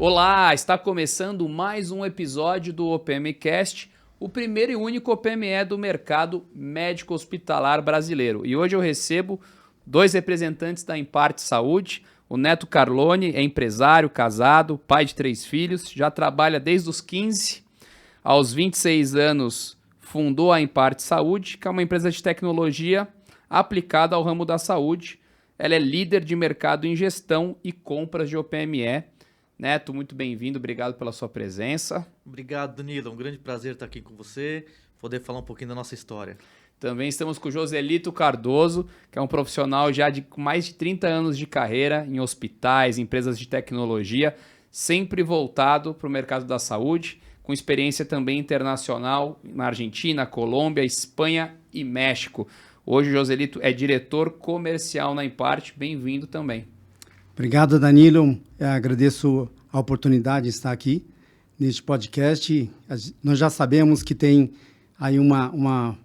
Olá, está começando mais um episódio do OPMcast, o primeiro e único OPME do mercado médico hospitalar brasileiro. E hoje eu recebo dois representantes da Imparte Saúde. O Neto Carlone é empresário, casado, pai de 3 filhos, já trabalha desde os 15. Aos 26 anos fundou a Imparte Saúde, que é uma empresa de tecnologia aplicada ao ramo da saúde. Ela é líder de mercado em gestão e compras de OPME. Neto, muito bem-vindo, obrigado pela sua presença. Obrigado, Danilo, um grande prazer estar aqui com você, poder falar um pouquinho da nossa história. Também estamos com o Joselito Cardoso, que é um profissional já com mais de 30 anos de carreira em hospitais, empresas de tecnologia, sempre voltado para o mercado da saúde, com experiência também internacional na Argentina, Colômbia, Espanha e México. Hoje o Joselito é diretor comercial na Imparte, bem-vindo também. Obrigado, Danilo. Eu agradeço a oportunidade de estar aqui neste podcast. Nós já sabemos que tem aí uma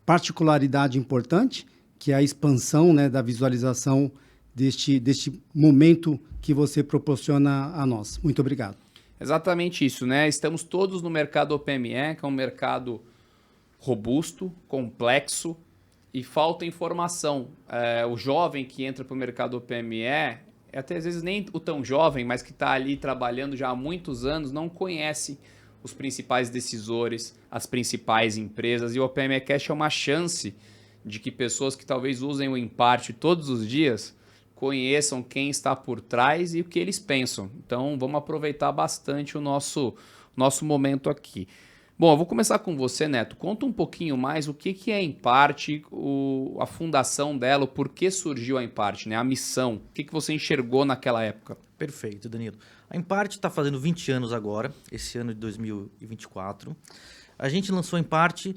particularidade importante, que é a expansão, né, da visualização deste momento que você proporciona a nós. Muito obrigado. Exatamente isso, né? Estamos todos no mercado OPME, que é um mercado robusto, complexo e falta informação. O jovem que entra para o mercado OPME, até às vezes nem o tão jovem, mas que está ali trabalhando já há muitos anos, não conhece os principais decisores, as principais empresas, e o OPMcast é uma chance de que pessoas que talvez usem o Imparte todos os dias conheçam quem está por trás e o que eles pensam. Então vamos aproveitar bastante o nosso momento aqui. Bom, eu vou começar com você, Neto. Conta um pouquinho mais o que é a Imparte, a fundação dela, o porquê surgiu a Imparte, né? A missão, o que você enxergou naquela época? Perfeito, Danilo. A Imparte está fazendo 20 anos agora, esse ano de 2024. A gente lançou a Imparte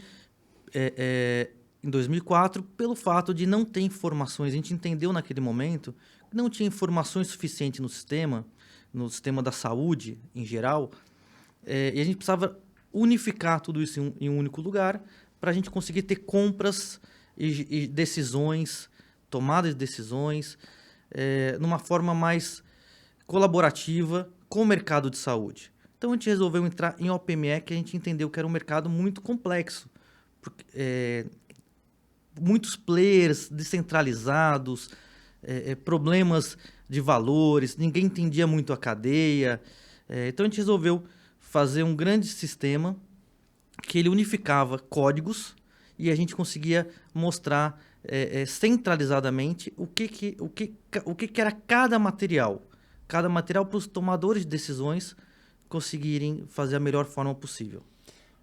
em 2004 pelo fato de não ter informações. A gente entendeu naquele momento que não tinha informações suficientes no sistema da saúde em geral, e a gente precisava unificar tudo isso em um único lugar para a gente conseguir ter compras e decisões, tomada de decisões, numa forma mais colaborativa com o mercado de saúde. Então a gente resolveu entrar em OPME, que a gente entendeu que era um mercado muito complexo, porque, muitos players descentralizados, problemas de valores, ninguém entendia muito a cadeia. Então a gente resolveu fazer um grande sistema que ele unificava códigos e a gente conseguia mostrar centralizadamente o que era cada material para os tomadores de decisões conseguirem fazer a melhor forma possível.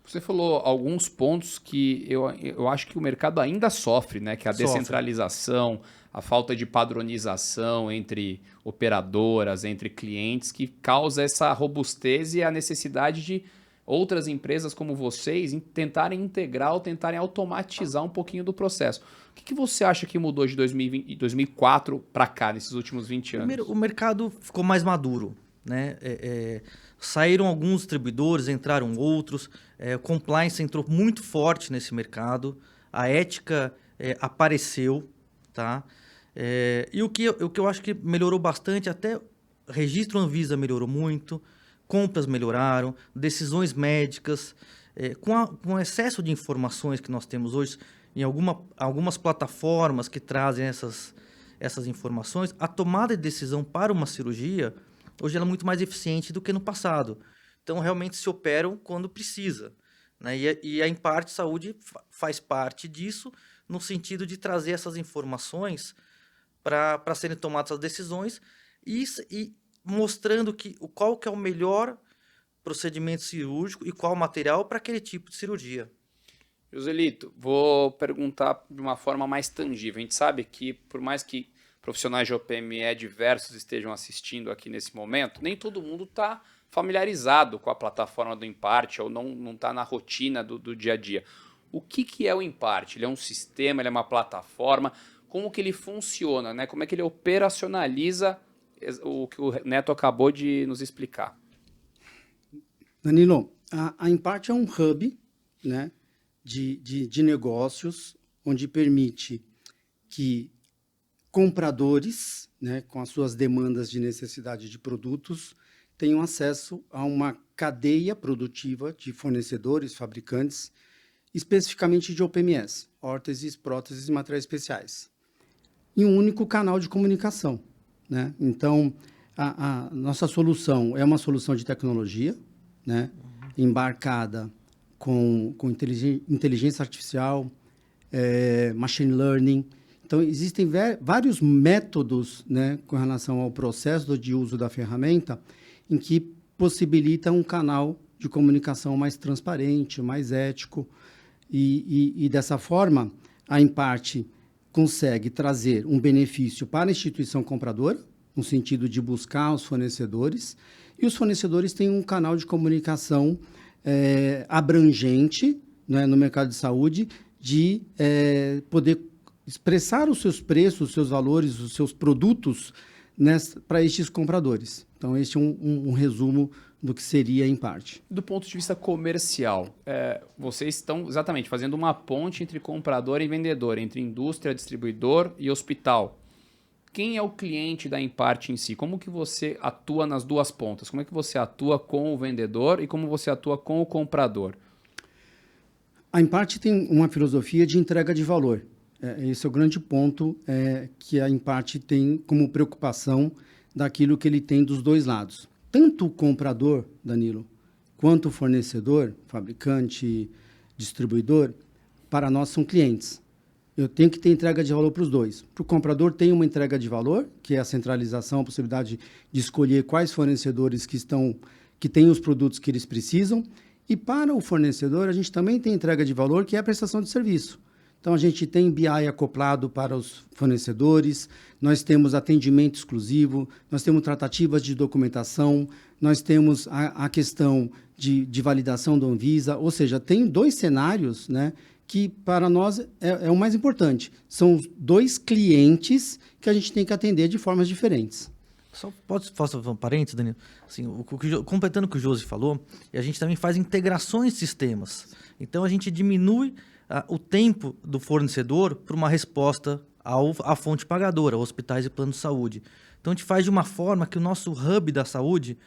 Você falou alguns pontos que eu acho que o mercado ainda sofre, né? Que é a descentralização, a falta de padronização entre operadoras, entre clientes, que causa essa robustez e a necessidade de outras empresas como vocês tentarem integrar ou tentarem automatizar um pouquinho do processo. O que você acha que mudou de 2004 para cá, nesses últimos 20 anos? Primeiro, o mercado ficou mais maduro, né? Saíram alguns distribuidores, entraram outros, o compliance entrou muito forte nesse mercado, a ética apareceu, tá? E o que eu acho que melhorou bastante, até registro Anvisa melhorou muito, compras melhoraram, decisões médicas, com o excesso de informações que nós temos hoje, em algumas plataformas que trazem essas informações, a tomada de decisão para uma cirurgia hoje ela é muito mais eficiente do que no passado. Então, realmente se operam quando precisa, né? E a Imparte Saúde faz parte disso, no sentido de trazer essas informações para serem tomadas as decisões e mostrando qual que é o melhor procedimento cirúrgico e qual material para aquele tipo de cirurgia. Joselito, vou perguntar de uma forma mais tangível. A gente sabe que, por mais que profissionais de OPME diversos estejam assistindo aqui nesse momento, nem todo mundo está familiarizado com a plataforma do Imparte ou não está na rotina do dia a dia. O que é o Imparte? Ele é um sistema, ele é uma plataforma? Como que ele funciona, né? Como é que ele operacionaliza o que o Neto acabou de nos explicar? Danilo, a Imparte é um hub, né, de negócios, onde permite que compradores, né, com as suas demandas de necessidade de produtos, tenham acesso a uma cadeia produtiva de fornecedores, fabricantes, especificamente de OPMS, órteses, próteses e materiais especiais, em um único canal de comunicação, né? Então, a nossa solução é uma solução de tecnologia, né? Embarcada com inteligência artificial, machine learning. Então, existem vários métodos, né, com relação ao processo de uso da ferramenta em que possibilita um canal de comunicação mais transparente, mais ético, e dessa forma, a Impart consegue trazer um benefício para a instituição compradora, no sentido de buscar os fornecedores, e os fornecedores têm um canal de comunicação abrangente, né, no mercado de saúde, de poder expressar os seus preços, os seus valores, os seus produtos, né, para estes compradores. Então, este é um resumo do que seria a Impart. Do ponto de vista comercial, vocês estão exatamente fazendo uma ponte entre comprador e vendedor, entre indústria, distribuidor e hospital. Quem é o cliente da Impart em si? Como que você atua nas duas pontas? Como é que você atua com o vendedor e como você atua com o comprador? A Impart tem uma filosofia de entrega de valor. Esse é o grande ponto que a Impart tem como preocupação daquilo que ele tem dos dois lados. Tanto o comprador, Danilo, quanto o fornecedor, fabricante, distribuidor, para nós são clientes. Eu tenho que ter entrega de valor para os dois. Para o comprador tem uma entrega de valor, que é a centralização, a possibilidade de escolher quais fornecedores que têm os produtos que eles precisam. E para o fornecedor, a gente também tem entrega de valor, que é a prestação de serviço. Então, a gente tem BI acoplado para os fornecedores, nós temos atendimento exclusivo, nós temos tratativas de documentação, nós temos a questão de validação da Anvisa, ou seja, tem dois cenários, né, que para nós é o mais importante. São dois clientes que a gente tem que atender de formas diferentes. Só posso fazer um parênteses, Danilo? Assim, completando o que o Josi falou, a gente também faz integrações de sistemas. Então, a gente diminui o tempo do fornecedor para uma resposta à fonte pagadora, hospitais e planos de saúde. Então, a gente faz de uma forma que o nosso hub da saúde,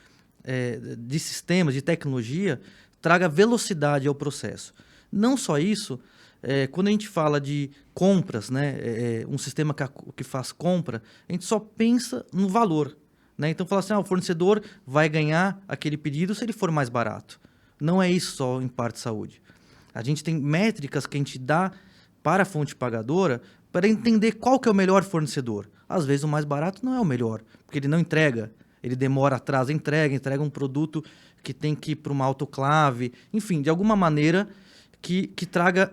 de sistemas, de tecnologia, traga velocidade ao processo. Não só isso, quando a gente fala de compras, né, um sistema que faz compra, a gente só pensa no valor. Né? Então, fala assim, o fornecedor vai ganhar aquele pedido se ele for mais barato. Não é isso só em parte de saúde. A gente tem métricas que a gente dá para a fonte pagadora para entender qual que é o melhor fornecedor. Às vezes o mais barato não é o melhor, porque ele não entrega, ele demora, atrasa a entrega um produto que tem que ir para uma autoclave, enfim, de alguma maneira que traga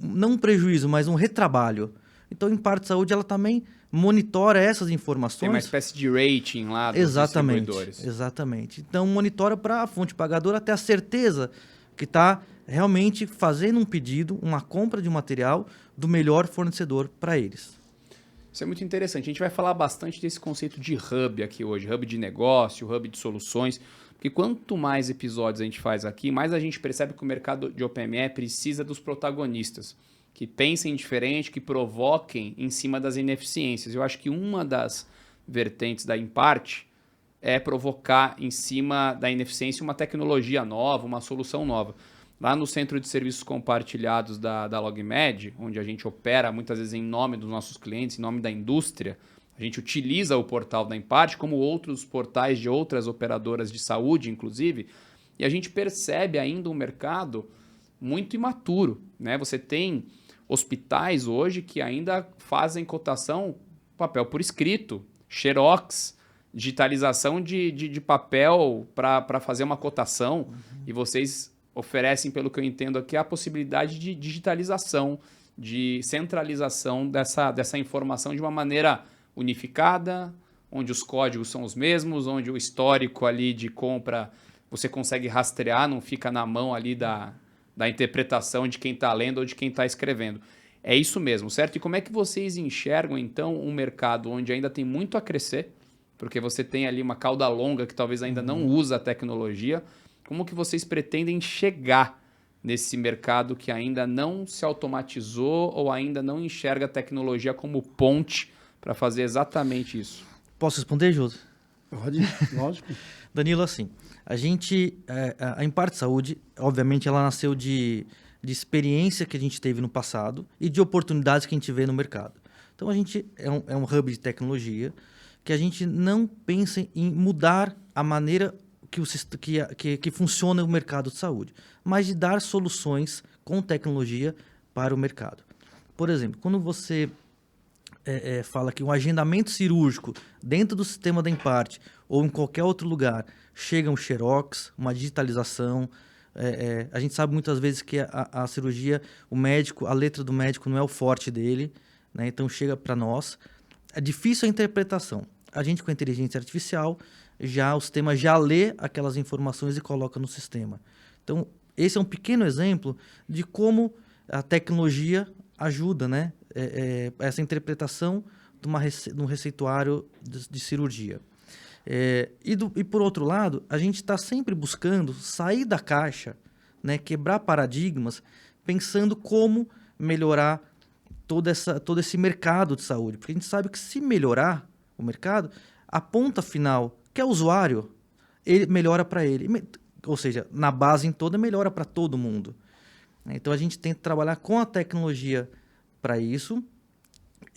não um prejuízo, mas um retrabalho. Então, em parte de saúde, ela também monitora essas informações. Tem uma espécie de rating lá dos distribuidores. Exatamente. Então, monitora para a fonte pagadora ter a certeza que está realmente fazendo um pedido, uma compra de um material do melhor fornecedor para eles. Isso é muito interessante. A gente vai falar bastante desse conceito de hub aqui hoje, hub de negócio, hub de soluções, porque quanto mais episódios a gente faz aqui, mais a gente percebe que o mercado de OPME precisa dos protagonistas, que pensem diferente, que provoquem em cima das ineficiências. Eu acho que uma das vertentes da Impart é provocar em cima da ineficiência uma tecnologia nova, uma solução nova. Lá no Centro de Serviços Compartilhados da LogMed, onde a gente opera muitas vezes em nome dos nossos clientes, em nome da indústria, a gente utiliza o portal da Impart, como outros portais de outras operadoras de saúde, inclusive, e a gente percebe ainda um mercado muito imaturo. Né? Você tem hospitais hoje que ainda fazem cotação papel por escrito, xerox, digitalização de papel para fazer uma cotação, e vocês oferecem, pelo que eu entendo aqui, a possibilidade de digitalização, de centralização dessa informação de uma maneira unificada, onde os códigos são os mesmos, onde o histórico ali de compra você consegue rastrear, não fica na mão ali da interpretação de quem está lendo ou de quem está escrevendo. É isso mesmo, certo? E como é que vocês enxergam, então, um mercado onde ainda tem muito a crescer, porque você tem ali uma cauda longa que talvez ainda não usa a tecnologia. Como que vocês pretendem chegar nesse mercado que ainda não se automatizou ou ainda não enxerga a tecnologia como ponte para fazer exatamente isso? Posso responder, José? Pode, lógico. Danilo, assim, a Imparte Saúde, obviamente, ela nasceu de experiência que a gente teve no passado e de oportunidades que a gente vê no mercado. Então, a gente é um hub de tecnologia que a gente não pensa em mudar a maneira que funciona o mercado de saúde, mas de dar soluções com tecnologia para o mercado. Por exemplo, quando você fala que um agendamento cirúrgico dentro do sistema da Imparte ou em qualquer outro lugar chega um xerox, uma digitalização, a gente sabe muitas vezes que a cirurgia, o médico, a letra do médico não é o forte dele, né? Então chega para nós. É difícil a interpretação. A gente com a inteligência artificial, o sistema já lê aquelas informações e coloca no sistema. Então, esse é um pequeno exemplo de como a tecnologia ajuda, né? Essa interpretação de um receituário de cirurgia. E por outro lado, a gente está sempre buscando sair da caixa, né? Quebrar paradigmas, pensando como melhorar todo esse mercado de saúde. Porque a gente sabe que se melhorar o mercado, a ponta final, que é o usuário, ele melhora para ele. Ou seja, na base em toda, melhora para todo mundo. Então, a gente tenta trabalhar com a tecnologia para isso,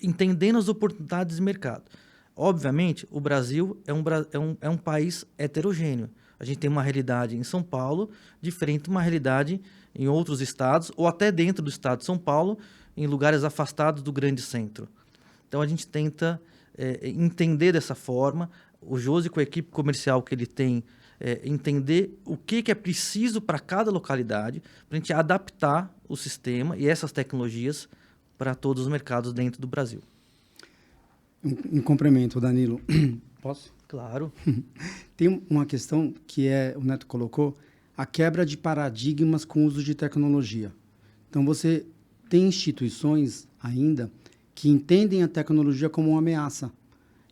entendendo as oportunidades de mercado. Obviamente, o Brasil é um país heterogêneo. A gente tem uma realidade em São Paulo diferente de uma realidade em outros estados, ou até dentro do estado de São Paulo, em lugares afastados do grande centro. Então, a gente tenta entender dessa forma. O Josi, com a equipe comercial que ele tem, entender o que é preciso para cada localidade, para a gente adaptar o sistema e essas tecnologias para todos os mercados dentro do Brasil. Um complemento, Danilo. Posso? Claro. Tem uma questão que o Neto colocou, a quebra de paradigmas com o uso de tecnologia. Então, você tem instituições ainda que entendem a tecnologia como uma ameaça.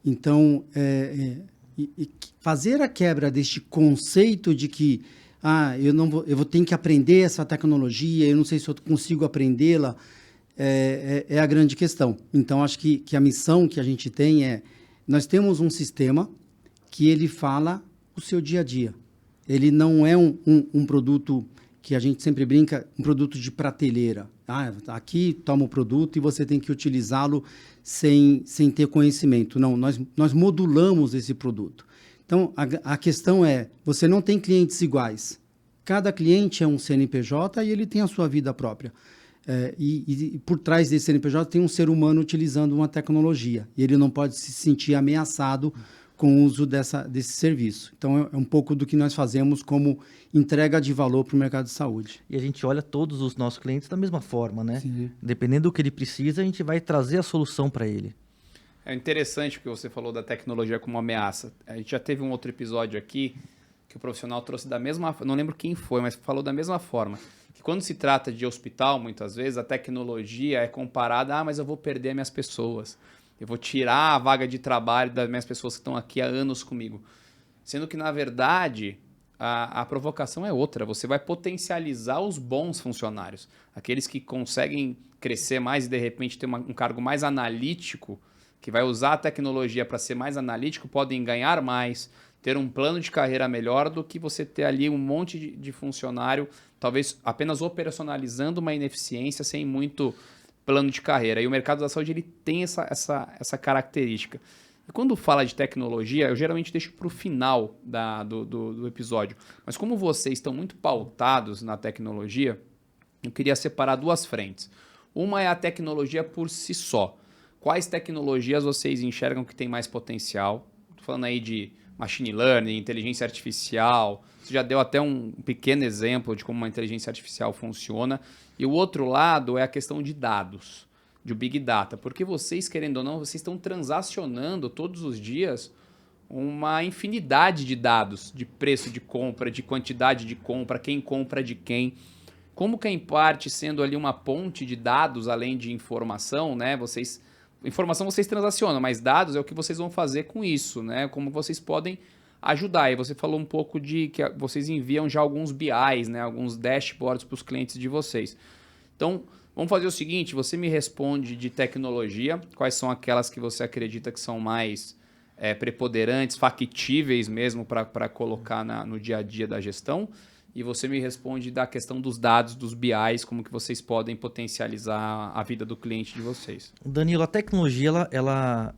Então, fazer a quebra deste conceito de que eu vou ter que aprender essa tecnologia, eu não sei se eu consigo aprendê-la, é a grande questão. Então, acho que a missão que a gente tem nós temos um sistema que ele fala o seu dia a dia. Ele não é um produto que a gente sempre brinca, um produto de prateleira. Aqui toma o produto e você tem que utilizá-lo sem ter conhecimento. Não, nós modulamos esse produto. Então, a questão você não tem clientes iguais. Cada cliente é um CNPJ e ele tem a sua vida própria. E por trás desse CNPJ tem um ser humano utilizando uma tecnologia. E ele não pode se sentir ameaçado com o uso desse serviço. Então, é um pouco do que nós fazemos como entrega de valor para o mercado de saúde. E a gente olha todos os nossos clientes da mesma forma, né? Sim. Dependendo do que ele precisa, a gente vai trazer a solução para ele. É interessante que você falou da tecnologia como ameaça. A gente já teve um outro episódio aqui que o profissional trouxe da mesma... Não lembro quem foi, mas falou da mesma forma. Que quando se trata de hospital, muitas vezes, a tecnologia é comparada... mas eu vou perder minhas pessoas. Eu vou tirar a vaga de trabalho das minhas pessoas que estão aqui há anos comigo. Sendo que, na verdade, a provocação é outra. Você vai potencializar os bons funcionários. Aqueles que conseguem crescer mais e, de repente, ter um cargo mais analítico, que vai usar a tecnologia para ser mais analítico, podem ganhar mais, ter um plano de carreira melhor do que você ter ali um monte de funcionário, talvez apenas operacionalizando uma ineficiência sem muito plano de carreira. E o mercado da saúde ele tem essa característica. E quando fala de tecnologia, eu geralmente deixo para o final do episódio. Mas como vocês estão muito pautados na tecnologia, eu queria separar duas frentes. Uma é a tecnologia por si só. Quais tecnologias vocês enxergam que tem mais potencial? Estou falando aí de machine learning, inteligência artificial. Você já deu até um pequeno exemplo de como uma inteligência artificial funciona. E o outro lado é a questão de dados, de Big Data. Porque vocês, querendo ou não, vocês estão transacionando todos os dias uma infinidade de dados, de preço de compra, de quantidade de compra, quem compra de quem. Como que a Imparte, sendo ali uma ponte de dados, além de informação, né? Informação vocês transacionam, mas dados é o que vocês vão fazer com isso, né? Como vocês podem ajudar. E você falou um pouco de que vocês enviam já alguns BIs, né? Alguns dashboards para os clientes de vocês. Então, vamos fazer o seguinte, você me responde de tecnologia, quais são aquelas que você acredita que são mais preponderantes, factíveis mesmo para colocar no dia a dia da gestão. E você me responde da questão dos dados, dos BIs, como que vocês podem potencializar a vida do cliente de vocês. Danilo, a tecnologia, ela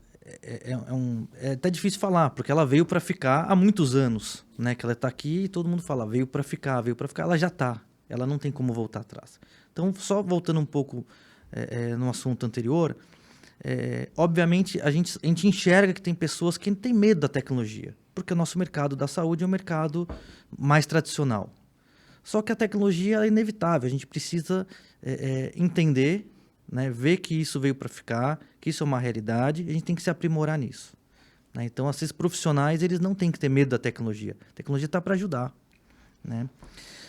é até difícil falar, porque ela veio para ficar há muitos anos, né? Que ela está aqui e todo mundo fala, veio para ficar, ela já está, ela não tem como voltar atrás. Então, só voltando um pouco no assunto anterior, obviamente a gente enxerga que tem pessoas que têm medo da tecnologia, porque o nosso mercado da saúde é um mercado mais tradicional. Só que a tecnologia é inevitável, a gente precisa entender, né, ver que isso veio para ficar, que isso é uma realidade, e a gente tem que se aprimorar nisso. Né? Então, esses profissionais, eles não têm que ter medo da tecnologia. A tecnologia está para ajudar. Né?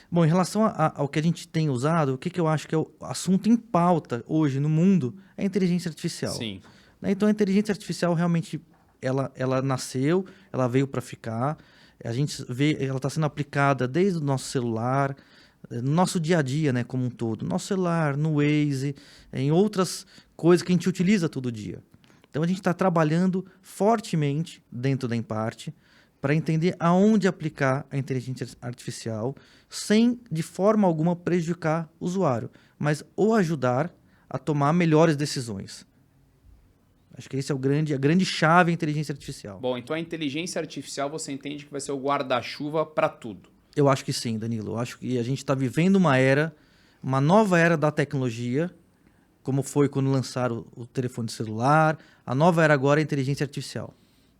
Bom, em relação ao que a gente tem usado, o que eu acho que é o assunto em pauta hoje no mundo é a inteligência artificial. Sim. Né? Então, a inteligência artificial realmente ela nasceu, ela veio para ficar. A gente vê, ela está sendo aplicada desde o nosso celular, no nosso dia a dia, né, como um todo. No nosso celular, no Waze, em outras coisas que a gente utiliza todo dia. Então, a gente está trabalhando fortemente dentro da Imparte para entender aonde aplicar a inteligência artificial sem, de forma alguma, prejudicar o usuário, mas ou ajudar a tomar melhores decisões. Acho que esse é a grande chave da inteligência artificial. Bom, então a inteligência artificial você entende que vai ser o guarda-chuva para tudo. Eu acho que sim, Danilo. Eu acho que a gente está vivendo uma nova era da tecnologia, como foi quando lançaram o telefone celular. A nova era agora é a inteligência artificial.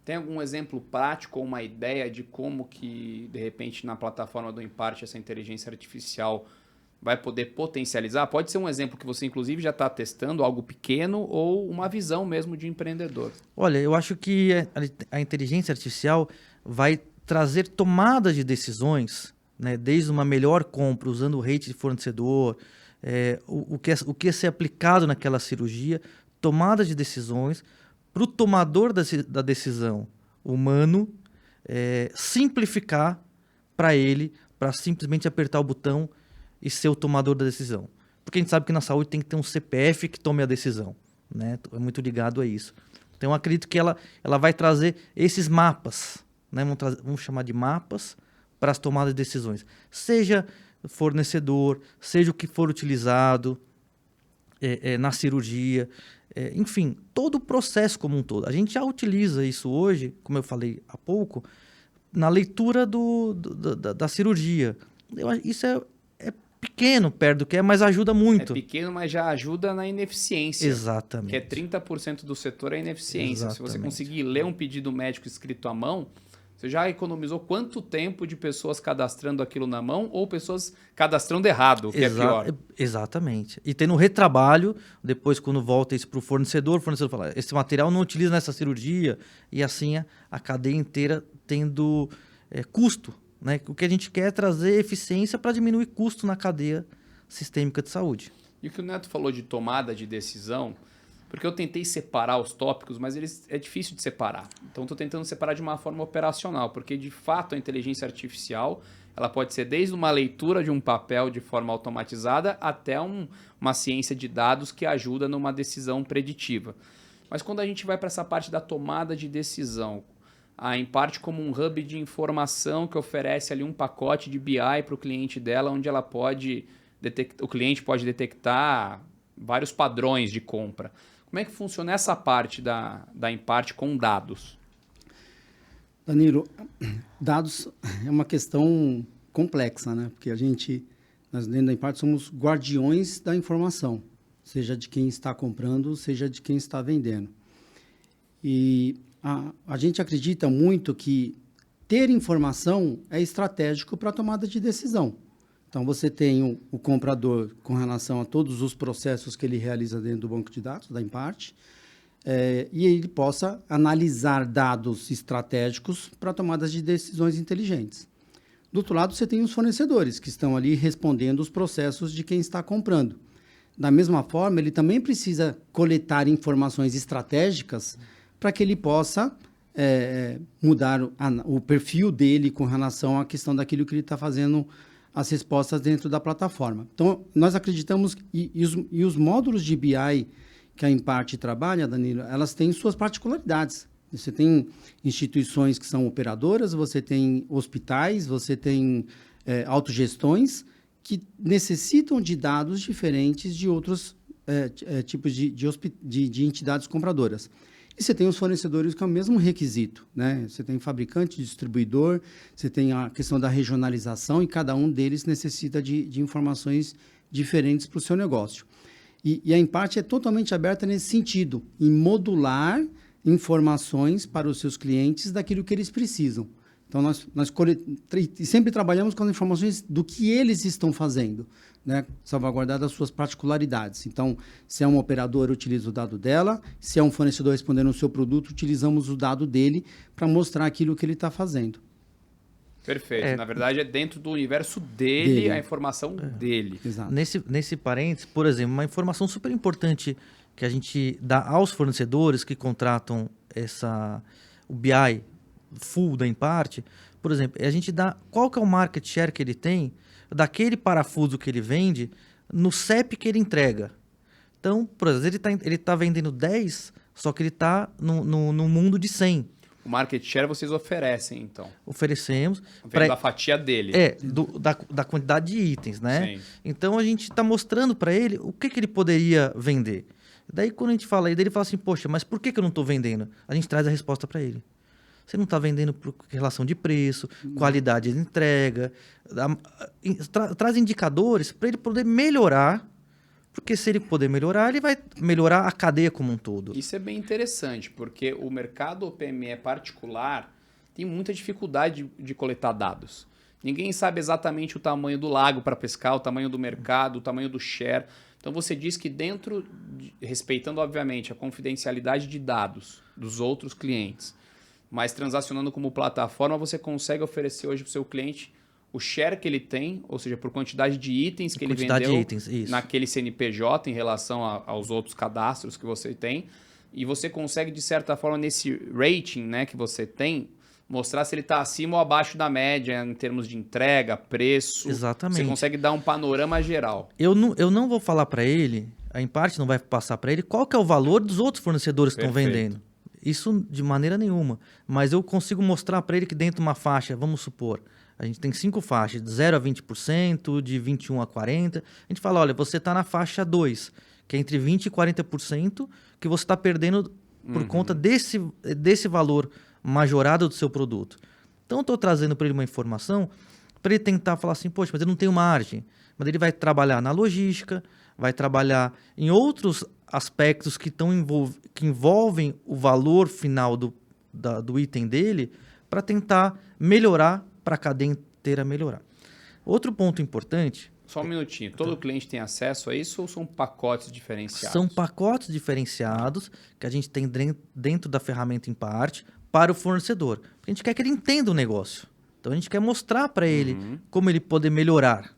Tem algum exemplo prático ou uma ideia de como que, de repente, na plataforma do Imparte, essa inteligência artificial vai poder potencializar? Pode ser um exemplo que você, inclusive, já está testando, algo pequeno, ou uma visão mesmo de empreendedor. Olha, eu acho que a inteligência artificial vai trazer tomadas de decisões, né, desde uma melhor compra, usando o rate de fornecedor, o que é ser aplicado naquela cirurgia, tomadas de decisões para o tomador da decisão humano, simplificar para ele, para simplesmente apertar o botão e ser o tomador da decisão. Porque a gente sabe que na saúde tem que ter um CPF que tome a decisão. Né? É muito ligado a isso. Então, eu acredito que ela vai trazer esses mapas, né? Vamos chamar de mapas para as tomadas de decisões. Seja fornecedor, seja o que for utilizado na cirurgia, enfim, todo o processo como um todo. A gente já utiliza isso hoje, como eu falei há pouco, na leitura da cirurgia. Isso é pequeno perto do que mas ajuda muito. É pequeno, mas já ajuda na ineficiência. Exatamente. Que é 30% do setor é ineficiência. Exatamente. Se você conseguir ler um pedido médico escrito à mão, você já economizou quanto tempo de pessoas cadastrando aquilo na mão ou pessoas cadastrando errado, o que é pior. Exatamente. E tendo retrabalho, depois quando volta isso para o fornecedor fala, esse material não utiliza nessa cirurgia, e assim a cadeia inteira tendo custo. Né? O que a gente quer é trazer eficiência para diminuir custo na cadeia sistêmica de saúde. E o que o Neto falou de tomada de decisão, porque eu tentei separar os tópicos, mas é difícil de separar. Então, estou tentando separar de uma forma operacional, porque, de fato, a inteligência artificial ela pode ser desde uma leitura de um papel de forma automatizada até uma ciência de dados que ajuda numa decisão preditiva. Mas quando a gente vai para essa parte da tomada de decisão, a Imparte como um hub de informação que oferece ali um pacote de BI para o cliente dela, onde ela o cliente pode detectar vários padrões de compra. Como é que funciona essa parte da Imparte com dados? Danilo, dados é uma questão complexa, né? Porque nós dentro da Imparte somos guardiões da informação, seja de quem está comprando, seja de quem está vendendo. E a gente acredita muito que ter informação é estratégico para a tomada de decisão. Então, você tem o comprador com relação a todos os processos que ele realiza dentro do banco de dados, da Imparte, e ele possa analisar dados estratégicos para tomadas de decisões inteligentes. Do outro lado, você tem os fornecedores, que estão ali respondendo os processos de quem está comprando. Da mesma forma, ele também precisa coletar informações estratégicas para que ele possa mudar o perfil dele com relação à questão daquilo que ele está fazendo as respostas dentro da plataforma. Então, nós acreditamos, e os módulos de BI que a Imparte trabalha, Danilo, elas têm suas particularidades. Você tem instituições que são operadoras, você tem hospitais, você tem autogestões que necessitam de dados diferentes de outros tipos de entidades compradoras. E você tem os fornecedores com o mesmo requisito, né? Você tem fabricante, distribuidor, você tem a questão da regionalização e cada um deles necessita de informações diferentes para o seu negócio. E a Impart é totalmente aberta nesse sentido, em modular informações para os seus clientes daquilo que eles precisam. Então, nós sempre trabalhamos com as informações do que eles estão fazendo, né? Salvaguardar as suas particularidades. Então, se é uma operadora, utiliza o dado dela. Se é um fornecedor respondendo o seu produto, utilizamos o dado dele para mostrar aquilo que ele está fazendo. Perfeito. Na verdade, é dentro do universo dele. A informação dele. Exato. Nesse parênteses, por exemplo, uma informação super importante que a gente dá aos fornecedores que contratam o BI full da Impart, por exemplo, a gente dá qual que é o market share que ele tem daquele parafuso que ele vende no CEP que ele entrega. Então, por exemplo, ele tá vendendo 10, só que ele está no mundo de 100. O market share vocês oferecem, então. Oferecemos. Vendo a fatia dele. Da quantidade de itens, né? Sim. Então, a gente está mostrando para ele o que ele poderia vender. Daí, quando a gente fala, ele fala assim, poxa, mas por que eu não estou vendendo? A gente traz a resposta para ele. Você não está vendendo por relação de preço, qualidade de entrega. Traz indicadores para ele poder melhorar, porque se ele poder melhorar, ele vai melhorar a cadeia como um todo. Isso é bem interessante, porque o mercado PME particular tem muita dificuldade de coletar dados. Ninguém sabe exatamente o tamanho do lago para pescar, o tamanho do mercado, o tamanho do share. Então você diz que respeitando obviamente a confidencialidade de dados dos outros clientes, mas transacionando como plataforma, você consegue oferecer hoje para o seu cliente o share que ele tem, ou seja, por quantidade de itens que ele vendeu naquele CNPJ em relação aos outros cadastros que você tem. E você consegue, de certa forma, nesse rating, né, que você tem, mostrar se ele está acima ou abaixo da média em termos de entrega, preço. Exatamente. Você consegue dar um panorama geral. Eu não vou falar para ele, a Impart não vai passar para ele qual que é o valor dos outros fornecedores que estão vendendo. Isso de maneira nenhuma. Mas eu consigo mostrar para ele que dentro de uma faixa, vamos supor, a gente tem 5 faixas, de 0 a 20%, de 21% a 40%. A gente fala, olha, você está na faixa 2, que é entre 20% e 40%, que você está perdendo por conta desse valor majorado do seu produto. Então, eu estou trazendo para ele uma informação para ele tentar falar assim, poxa, mas eu não tenho margem. Mas ele vai trabalhar na logística, vai trabalhar em outros aspectos que envolvem o valor final do item dele para tentar melhorar, para a cadeia inteira melhorar. Outro ponto importante... Só um minutinho. Todo cliente tem acesso a isso ou são pacotes diferenciados? São pacotes diferenciados que a gente tem dentro da ferramenta Impart para o fornecedor. Porque a gente quer que ele entenda o negócio. Então, a gente quer mostrar para ele como ele poder melhorar.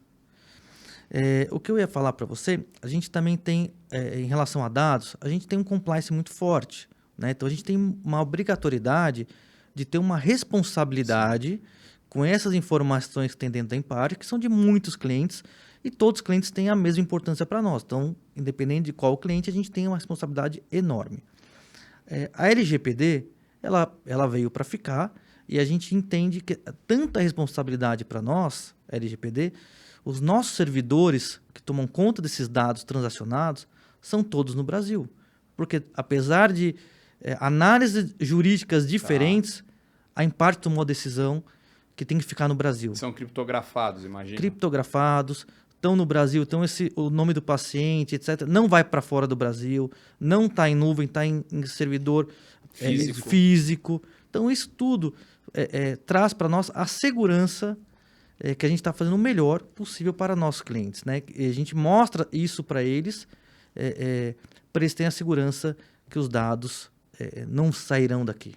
O que eu ia falar para você, a gente também tem, em relação a dados, a gente tem um compliance muito forte, né? Então, a gente tem uma obrigatoriedade de ter uma responsabilidade com essas informações que tem dentro da Impart, que são de muitos clientes, e todos os clientes têm a mesma importância para nós. Então, independente de qual cliente, a gente tem uma responsabilidade enorme. A LGPD, ela veio para ficar, e a gente entende que tanta responsabilidade para nós, a LGPD, os nossos servidores que tomam conta desses dados transacionados são todos no Brasil. Porque, apesar de análises jurídicas diferentes, a Impart tomou a decisão que tem que ficar no Brasil. São criptografados, imagina. Criptografados, estão no Brasil, então o nome do paciente, etc., não vai para fora do Brasil, não está em nuvem, está em servidor físico. Então, isso tudo traz para nós a segurança que a gente está fazendo o melhor possível para nossos clientes, né? E a gente mostra isso para eles, para eles terem a segurança que os dados não sairão daqui.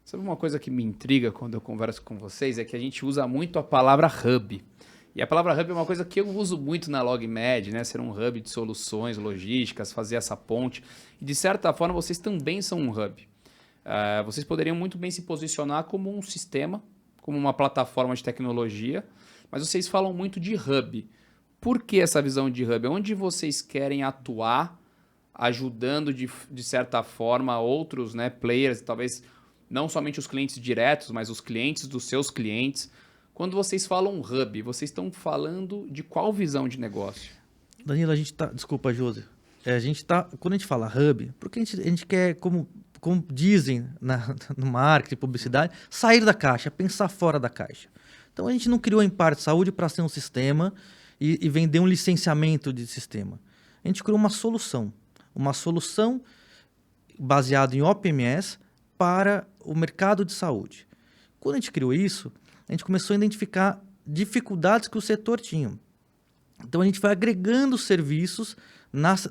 Sabe uma coisa que me intriga quando eu converso com vocês? É que a gente usa muito a palavra hub. E a palavra hub é uma coisa que eu uso muito na LogMed, né? Ser um hub de soluções logísticas, fazer essa ponte. E de certa forma, vocês também são um hub. Vocês poderiam muito bem se posicionar como um sistema, como uma plataforma de tecnologia, mas vocês falam muito de hub. Por que essa visão de hub? Onde vocês querem atuar, ajudando de certa forma outros, né, players, talvez não somente os clientes diretos, mas os clientes dos seus clientes. Quando vocês falam hub, vocês estão falando de qual visão de negócio? Danilo, a gente tá... Desculpa, Josi. Quando a gente fala hub, porque a gente quer, como dizem no marketing, publicidade, sair da caixa, pensar fora da caixa. Então, a gente não criou a Emparte Saúde para ser um sistema e vender um licenciamento de sistema. A gente criou uma solução baseada em OPMS para o mercado de saúde. Quando a gente criou isso, a gente começou a identificar dificuldades que o setor tinha. Então, a gente foi agregando serviços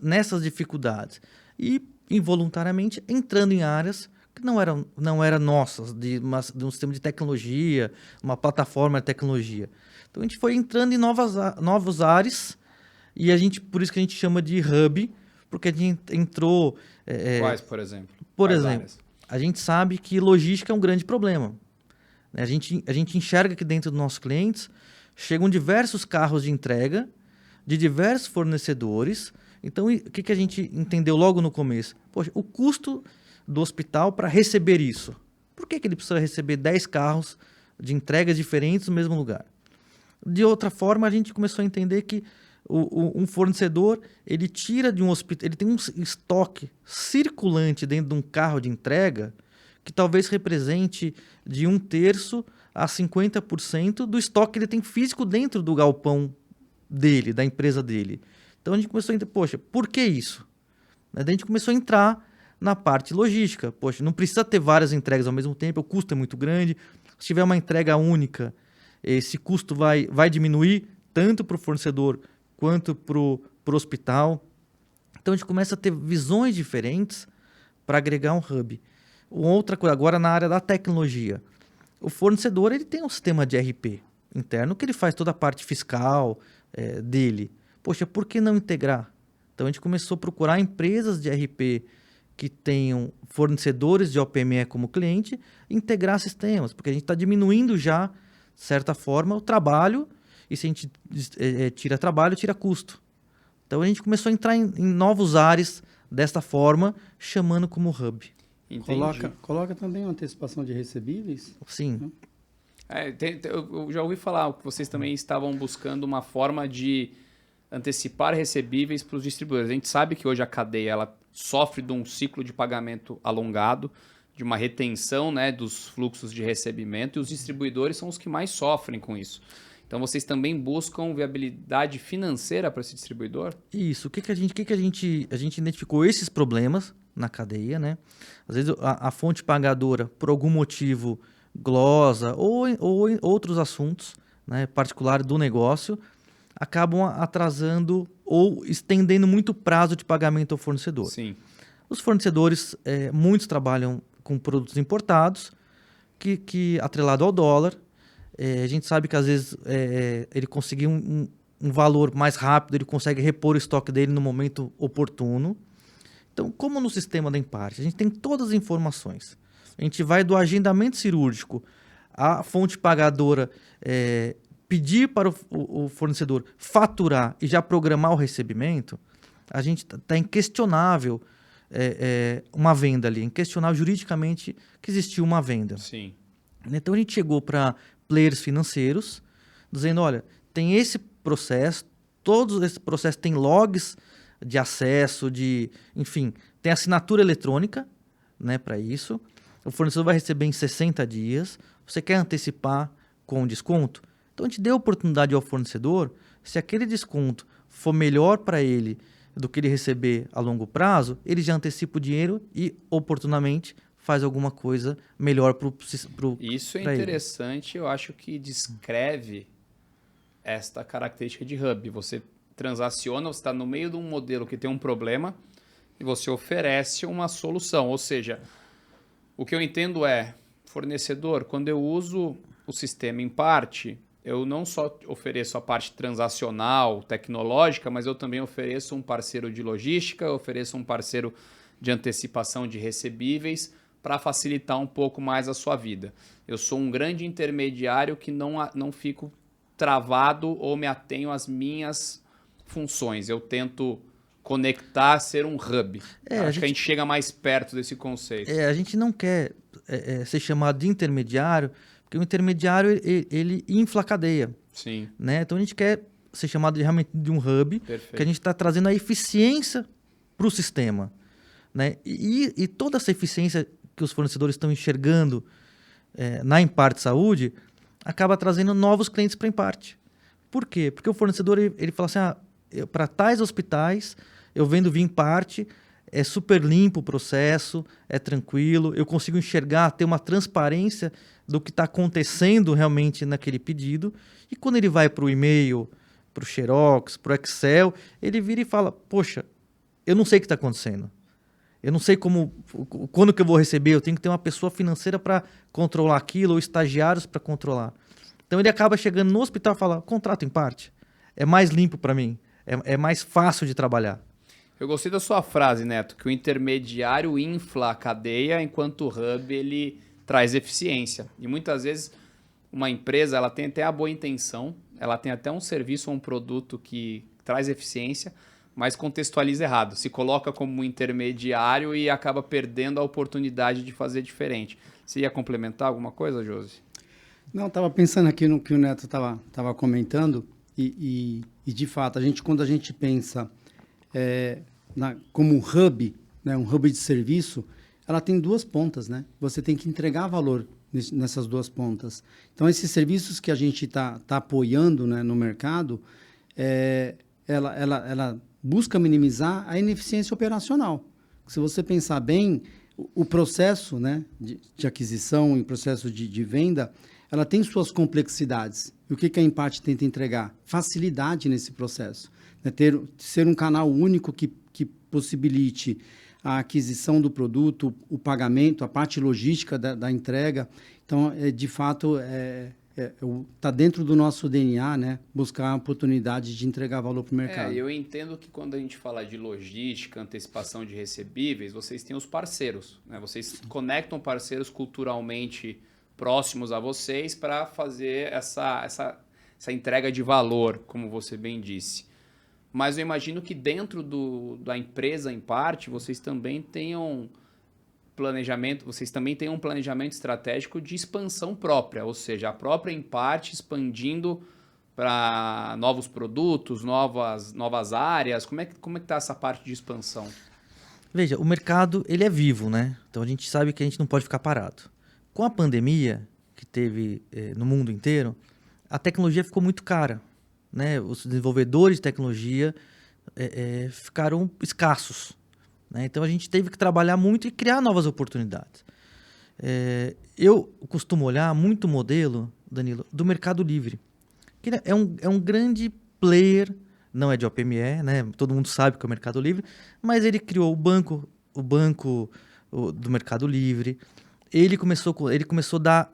nessas dificuldades e, involuntariamente, entrando em áreas que não eram nossas, de um sistema de tecnologia, uma plataforma de tecnologia. Então, a gente foi entrando em novos áreas e por isso que a gente chama de hub, porque a gente entrou... Quais, por exemplo? Por exemplo, a gente sabe que logística é um grande problema. A gente enxerga que dentro dos nossos clientes chegam diversos carros de entrega de diversos fornecedores. Então, o que a gente entendeu logo no começo? Poxa, o custo do hospital para receber isso. Por que ele precisa receber 10 carros de entregas diferentes no mesmo lugar? De outra forma, a gente começou a entender que um fornecedor, ele tira de um hospital, ele tem um estoque circulante dentro de um carro de entrega que talvez represente de 1/3 a 50% do estoque que ele tem físico dentro do galpão dele, da empresa dele. Então a gente começou a entender, poxa, por que isso? Daí a gente começou a entrar na parte logística. Poxa, não precisa ter várias entregas ao mesmo tempo, o custo é muito grande. Se tiver uma entrega única, esse custo vai diminuir tanto para o fornecedor quanto para o hospital. Então a gente começa a ter visões diferentes para agregar um hub. Outra coisa, agora na área da tecnologia. O fornecedor ele tem um sistema de ERP interno que ele faz toda a parte fiscal dele. Poxa, por que não integrar? Então a gente começou a procurar empresas de ERP que tenham fornecedores de OPME como cliente, integrar sistemas, porque a gente está diminuindo já, de certa forma, o trabalho, e se a gente tira trabalho, tira custo. Então a gente começou a entrar em novos ares desta forma, chamando como hub. Coloca também uma antecipação de recebíveis? Sim. Eu já ouvi falar que vocês também estavam buscando uma forma de antecipar recebíveis para os distribuidores. A gente sabe que hoje a cadeia ela sofre de um ciclo de pagamento alongado, de uma retenção, né, dos fluxos de recebimento, e os distribuidores são os que mais sofrem com isso. Então, vocês também buscam viabilidade financeira para esse distribuidor? Isso. O que a gente identificou esses problemas na cadeia, né? Às vezes a fonte pagadora, por algum motivo, glosa ou outros assuntos, né, particulares do negócio, acabam atrasando ou estendendo muito o prazo de pagamento ao fornecedor. Sim. Os fornecedores, muitos trabalham com produtos importados, que atrelado ao dólar, a gente sabe que às vezes ele conseguir um valor mais rápido, ele consegue repor o estoque dele no momento oportuno. Então, como no sistema da Emparte, a gente tem todas as informações. A gente vai do agendamento cirúrgico, a fonte pagadora pedir para o fornecedor faturar e já programar o recebimento, a gente está inquestionável uma venda ali, inquestionável juridicamente que existiu uma venda. Sim. Então a gente chegou para players financeiros, dizendo, olha, tem esse processo, todos esses processos têm logs de acesso, enfim, tem assinatura eletrônica, né, para isso. O fornecedor vai receber em 60 dias. Você quer antecipar com desconto? Então a gente deu oportunidade ao fornecedor, se aquele desconto for melhor para ele do que ele receber a longo prazo, ele já antecipa o dinheiro e oportunamente faz alguma coisa melhor para o Isso é interessante, eu acho que descreve esta característica de hub. Você transaciona, você está no meio de um modelo que tem um problema e você oferece uma solução. Ou seja, o que eu entendo é, fornecedor, quando eu uso o sistema Emparte, eu não só ofereço a parte transacional, tecnológica, mas eu também ofereço um parceiro de logística, ofereço um parceiro de antecipação de recebíveis para facilitar um pouco mais a sua vida. Eu sou um grande intermediário que não fico travado ou me atenho às minhas funções. Eu tento conectar, ser um hub. A Acho que a gente chega mais perto desse conceito. A gente não quer ser chamado de intermediário, porque o intermediário ele infla a cadeia. Sim. Né? Então a gente quer ser chamado realmente de um hub, Perfeito. que a gente está trazendo a eficiência para o sistema. Né? E toda essa eficiência que os fornecedores estão enxergando na Imparte Saúde acaba trazendo novos clientes para a Imparte. Por quê? Porque o fornecedor ele fala assim, para tais hospitais, eu vendo via Imparte, é super limpo o processo, é tranquilo, eu consigo enxergar, ter uma transparência do que está acontecendo realmente naquele pedido. E quando ele vai para o e-mail, para o Xerox, para o Excel, ele vira e fala, poxa, eu não sei o que está acontecendo. Eu não sei quando que eu vou receber, eu tenho que ter uma pessoa financeira para controlar aquilo, ou estagiários para controlar. Então ele acaba chegando no hospital e fala, contrato Imparte, é mais limpo para mim, é mais fácil de trabalhar. Eu gostei da sua frase, Neto, que o intermediário infla a cadeia, enquanto o hub ele traz eficiência. E muitas vezes uma empresa ela tem até a boa intenção, ela tem até um serviço ou um produto que traz eficiência, mas contextualiza errado. Se coloca como intermediário e acaba perdendo a oportunidade de fazer diferente. Você ia complementar alguma coisa, Josi? Não, estava pensando aqui no que o Neto estava comentando e de fato, quando a gente pensa como um hub, né, um hub de serviço, ela tem duas pontas, né? Você tem que entregar valor nessas duas pontas. Então, esses serviços que a gente está apoiando, né, no mercado, ela busca minimizar a ineficiência operacional. Se você pensar bem, o processo, né, de aquisição e processo de venda, ela tem suas complexidades. E o que a Imparte tenta entregar? Facilidade nesse processo. Né? Ser um canal único que possibilite a aquisição do produto, o pagamento, a parte logística da entrega. Então, de fato, está dentro do nosso DNA, né? Buscar a oportunidade de entregar valor para o mercado. Eu entendo que quando a gente fala de logística, antecipação de recebíveis, vocês têm os parceiros, né? Vocês conectam parceiros culturalmente próximos a vocês para fazer essa entrega de valor, como você bem disse. Mas eu imagino que dentro da empresa Imparte, vocês também tenham um planejamento estratégico de expansão própria, ou seja, a própria Imparte expandindo para novos produtos, novas áreas. Como é que está essa parte de expansão? Veja, o mercado ele é vivo, né? Então a gente sabe que a gente não pode ficar parado. Com a pandemia que teve no mundo inteiro, a tecnologia ficou muito cara, né? Os desenvolvedores de tecnologia ficaram escassos, né? Então a gente teve que trabalhar muito e criar novas oportunidades. Eu costumo olhar muito o modelo, Danilo, do Mercado Livre, que é um grande player, não é de OPME, né? Todo mundo sabe que é o Mercado Livre, mas ele criou o banco do Mercado Livre. Ele começou a dar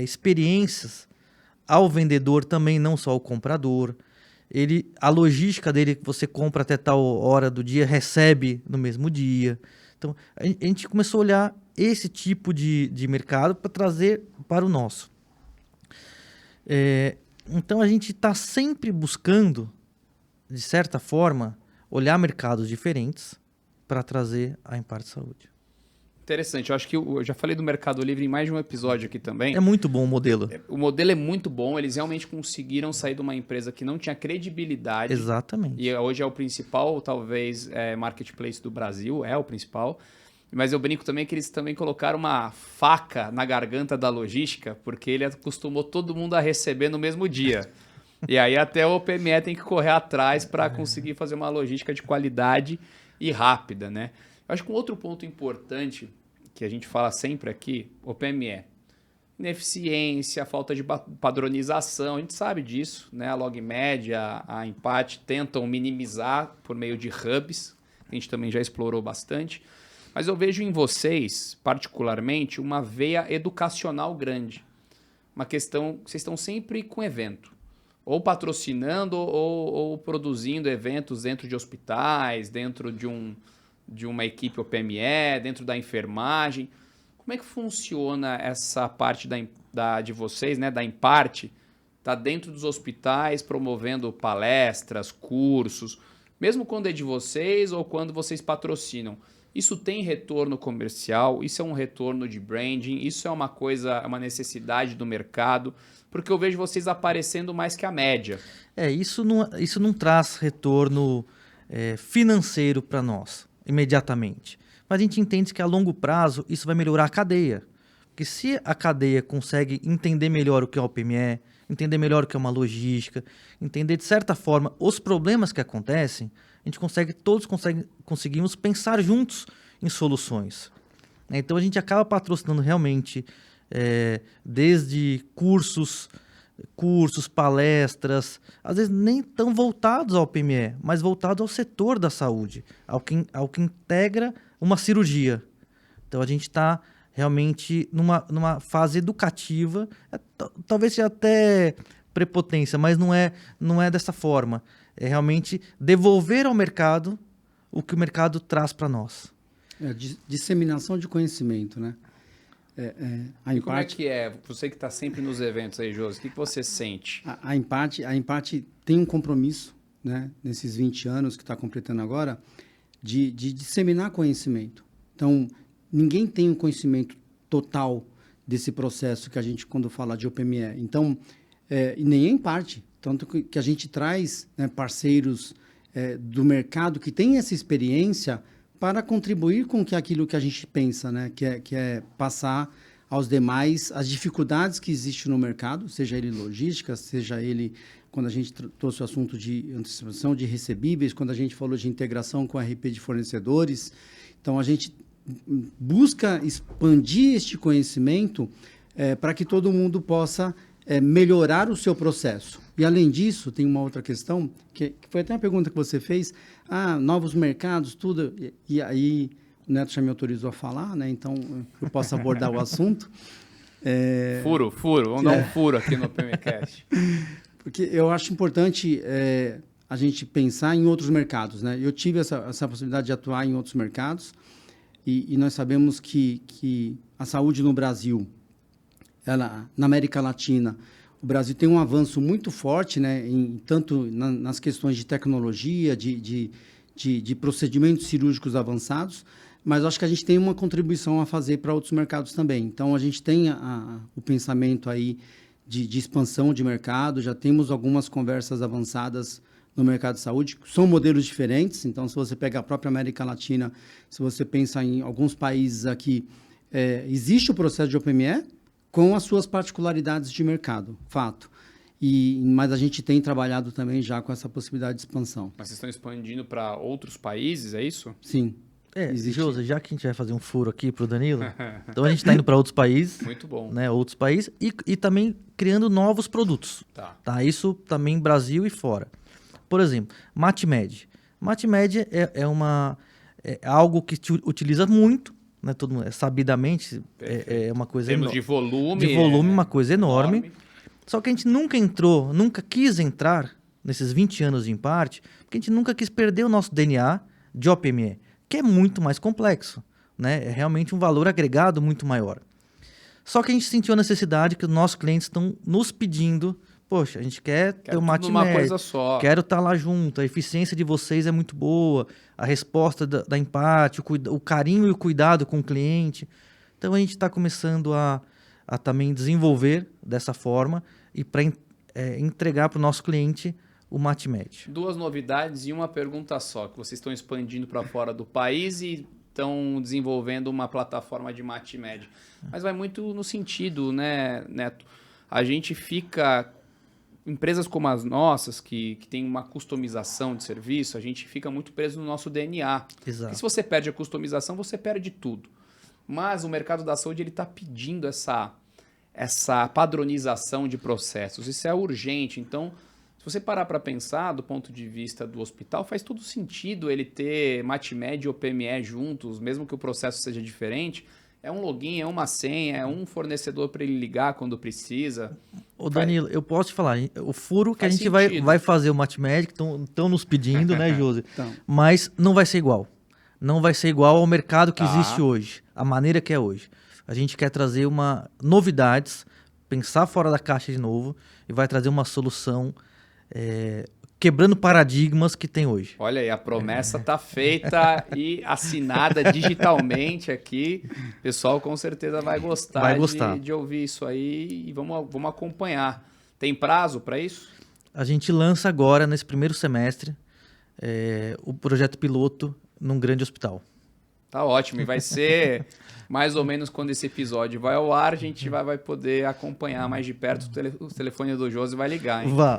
experiências ao vendedor também, não só ao comprador. A logística dele, que você compra até tal hora do dia, recebe no mesmo dia. Então, a gente começou a olhar esse tipo de mercado para trazer para o nosso. Então, a gente está sempre buscando, de certa forma, olhar mercados diferentes para trazer a Imparte Saúde. Interessante, eu acho que eu já falei do Mercado Livre em mais de um episódio aqui também. É muito bom o modelo. O modelo é muito bom, eles realmente conseguiram sair de uma empresa que não tinha credibilidade. Exatamente. E hoje é o principal, talvez, marketplace do Brasil, é o principal. Mas eu brinco também que eles também colocaram uma faca na garganta da logística, porque ele acostumou todo mundo a receber no mesmo dia. E aí até o PME tem que correr atrás para conseguir fazer uma logística de qualidade e rápida, né? Eu acho que um outro ponto importante que a gente fala sempre aqui, o PME, ineficiência, falta de padronização, a gente sabe disso, né? A LogMed, a Imparte tentam minimizar por meio de hubs, que a gente também já explorou bastante, mas eu vejo em vocês, particularmente, uma veia educacional grande, uma questão, vocês estão sempre com evento, ou patrocinando ou produzindo eventos dentro de hospitais, dentro de uma equipe OPME, dentro da enfermagem. Como é que funciona essa parte de vocês, né, da Imparte? Está dentro dos hospitais promovendo palestras, cursos. mesmo quando é de vocês ou quando vocês patrocinam, isso tem retorno comercial, isso é um retorno de branding, isso é uma coisa, uma necessidade do mercado, porque eu vejo vocês aparecendo mais que a média. Isso não traz retorno financeiro para nós, imediatamente. Mas a gente entende que a longo prazo isso vai melhorar a cadeia. Porque se a cadeia consegue entender melhor o que é o PME, entender melhor o que é uma logística, entender de certa forma os problemas que acontecem, todos conseguimos pensar juntos em soluções. Então a gente acaba patrocinando realmente desde cursos, palestras, às vezes nem tão voltados ao PME, mas voltados ao setor da saúde, ao que integra uma cirurgia. Então a gente está realmente numa fase educativa, talvez seja até prepotência, mas não é dessa forma. É realmente devolver ao mercado o que o mercado traz para nós. Disseminação de conhecimento, né? E como é que é? Você que está sempre nos eventos aí, Josi, o que você sente? A Imparte tem um compromisso, né, nesses 20 anos que está completando agora, de disseminar conhecimento. Então, ninguém tem um conhecimento total desse processo que a gente, quando fala de OPME. Então, e nem a Imparte. Tanto que a gente traz, né, parceiros do mercado que têm essa experiência para contribuir com aquilo que a gente pensa, né, que é passar aos demais as dificuldades que existem no mercado, seja ele logística, seja ele, quando a gente trouxe o assunto de antecipação de recebíveis, quando a gente falou de integração com RP de fornecedores. Então, a gente busca expandir este conhecimento para que todo mundo possa melhorar o seu processo. E, além disso, tem uma outra questão, que foi até uma pergunta que você fez, novos mercados, tudo, e aí o Neto já me autorizou a falar, né? Então eu posso abordar o assunto. Furo, vamos dar um furo aqui no PMCast. Porque eu acho importante a gente pensar em outros mercados, né? Eu tive essa possibilidade de atuar em outros mercados, e nós sabemos que a saúde no Brasil, na América Latina, o Brasil tem um avanço muito forte, né, tanto nas questões de tecnologia, de procedimentos cirúrgicos avançados, mas acho que a gente tem uma contribuição a fazer para outros mercados também. Então, a gente tem o pensamento aí de expansão de mercado, já temos algumas conversas avançadas no mercado de saúde, são modelos diferentes. Então, se você pega a própria América Latina, se você pensa em alguns países aqui, existe o processo de OPME, com as suas particularidades de mercado, fato. Mas a gente tem trabalhado também já com essa possibilidade de expansão. Mas vocês estão expandindo para outros países, é isso? Sim. Josi, já que a gente vai fazer um furo aqui para o Danilo, então a gente está indo para outros países. Muito bom. Né, outros países e também criando novos produtos. Tá? Isso também Brasil e fora. Por exemplo, MatMed. MatMed é algo que se utiliza muito, né, todo mundo, sabidamente, é uma coisa enorme. De volume. De volume, uma coisa enorme. Só que a gente nunca quis entrar nesses 20 anos em parte, porque a gente nunca quis perder o nosso DNA de OPME, que é muito mais complexo, né? É realmente um valor agregado muito maior. Só que a gente sentiu a necessidade que os nossos clientes estão nos pedindo, poxa, a gente quer ter o MatMed, uma coisa só. Quero estar lá junto, a eficiência de vocês é muito boa, a resposta da Imparte, o carinho e o cuidado com o cliente. Então a gente está começando a também desenvolver dessa forma e para entregar para o nosso cliente o MatMed. 2 novidades e uma pergunta só, que vocês estão expandindo para fora do país e estão desenvolvendo uma plataforma de MatMed. Mas vai muito no sentido, né, Neto? A gente fica... Empresas como as nossas, que tem uma customização de serviço, a gente fica muito preso no nosso DNA. Exato. Porque se você perde a customização, você perde tudo. Mas o mercado da saúde está pedindo essa padronização de processos. Isso é urgente. Então, se você parar para pensar do ponto de vista do hospital, faz todo sentido ele ter MatMed e OPME juntos, mesmo que o processo seja diferente. É um login, é uma senha, é um fornecedor para ele ligar quando precisa. Ô Danilo, eu posso te falar, o furo que a gente vai fazer o MatMed, que estão nos pedindo, né, Josi? Então. Mas não vai ser igual. Não vai ser igual ao mercado que existe hoje, a maneira que é hoje. A gente quer trazer novidades, pensar fora da caixa de novo e vai trazer uma solução quebrando paradigmas que tem hoje. Olha aí, a promessa tá feita e assinada digitalmente aqui. O pessoal com certeza vai gostar, de ouvir isso aí e vamos acompanhar. Tem prazo para isso? A gente lança agora, nesse primeiro semestre, o projeto piloto num grande hospital. Tá ótimo, e vai ser mais ou menos quando esse episódio vai ao ar, a gente vai poder acompanhar mais de perto, o telefone do Josi vai ligar, hein? Vai.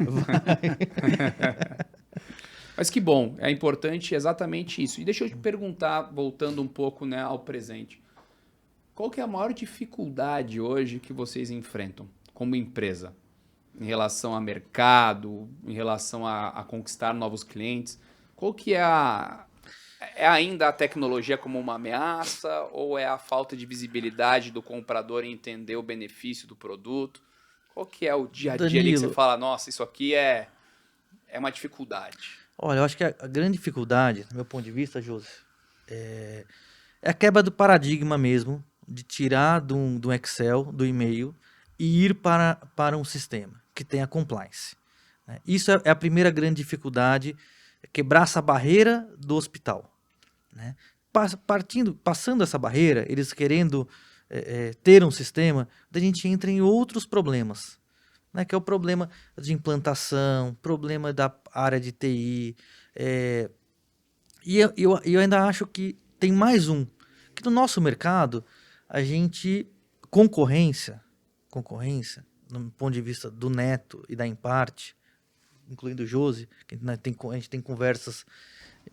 Mas que bom, é importante exatamente isso. E deixa eu te perguntar, voltando um pouco, né, ao presente, qual que é a maior dificuldade hoje que vocês enfrentam como empresa? Em relação a mercado, em relação a conquistar novos clientes, qual que é ainda a tecnologia como uma ameaça ou é a falta de visibilidade do comprador em entender o benefício do produto? Qual que é o dia a dia ali que você fala, nossa, isso aqui é uma dificuldade? Olha, eu acho que a grande dificuldade, do meu ponto de vista, Josi, é a quebra do paradigma mesmo, de tirar do Excel, do e-mail, e ir para um sistema que tenha compliance. Isso é a primeira grande dificuldade, quebrar essa barreira do hospital. Né? Passando essa barreira, eles querendo ter um sistema, a gente entra em outros problemas, né? Que é o problema de implantação, problema da área de TI. E eu ainda acho que tem mais um, que no nosso mercado, a gente, concorrência, no ponto de vista do Neto e da Imparte, incluindo o Josi, que a gente tem conversas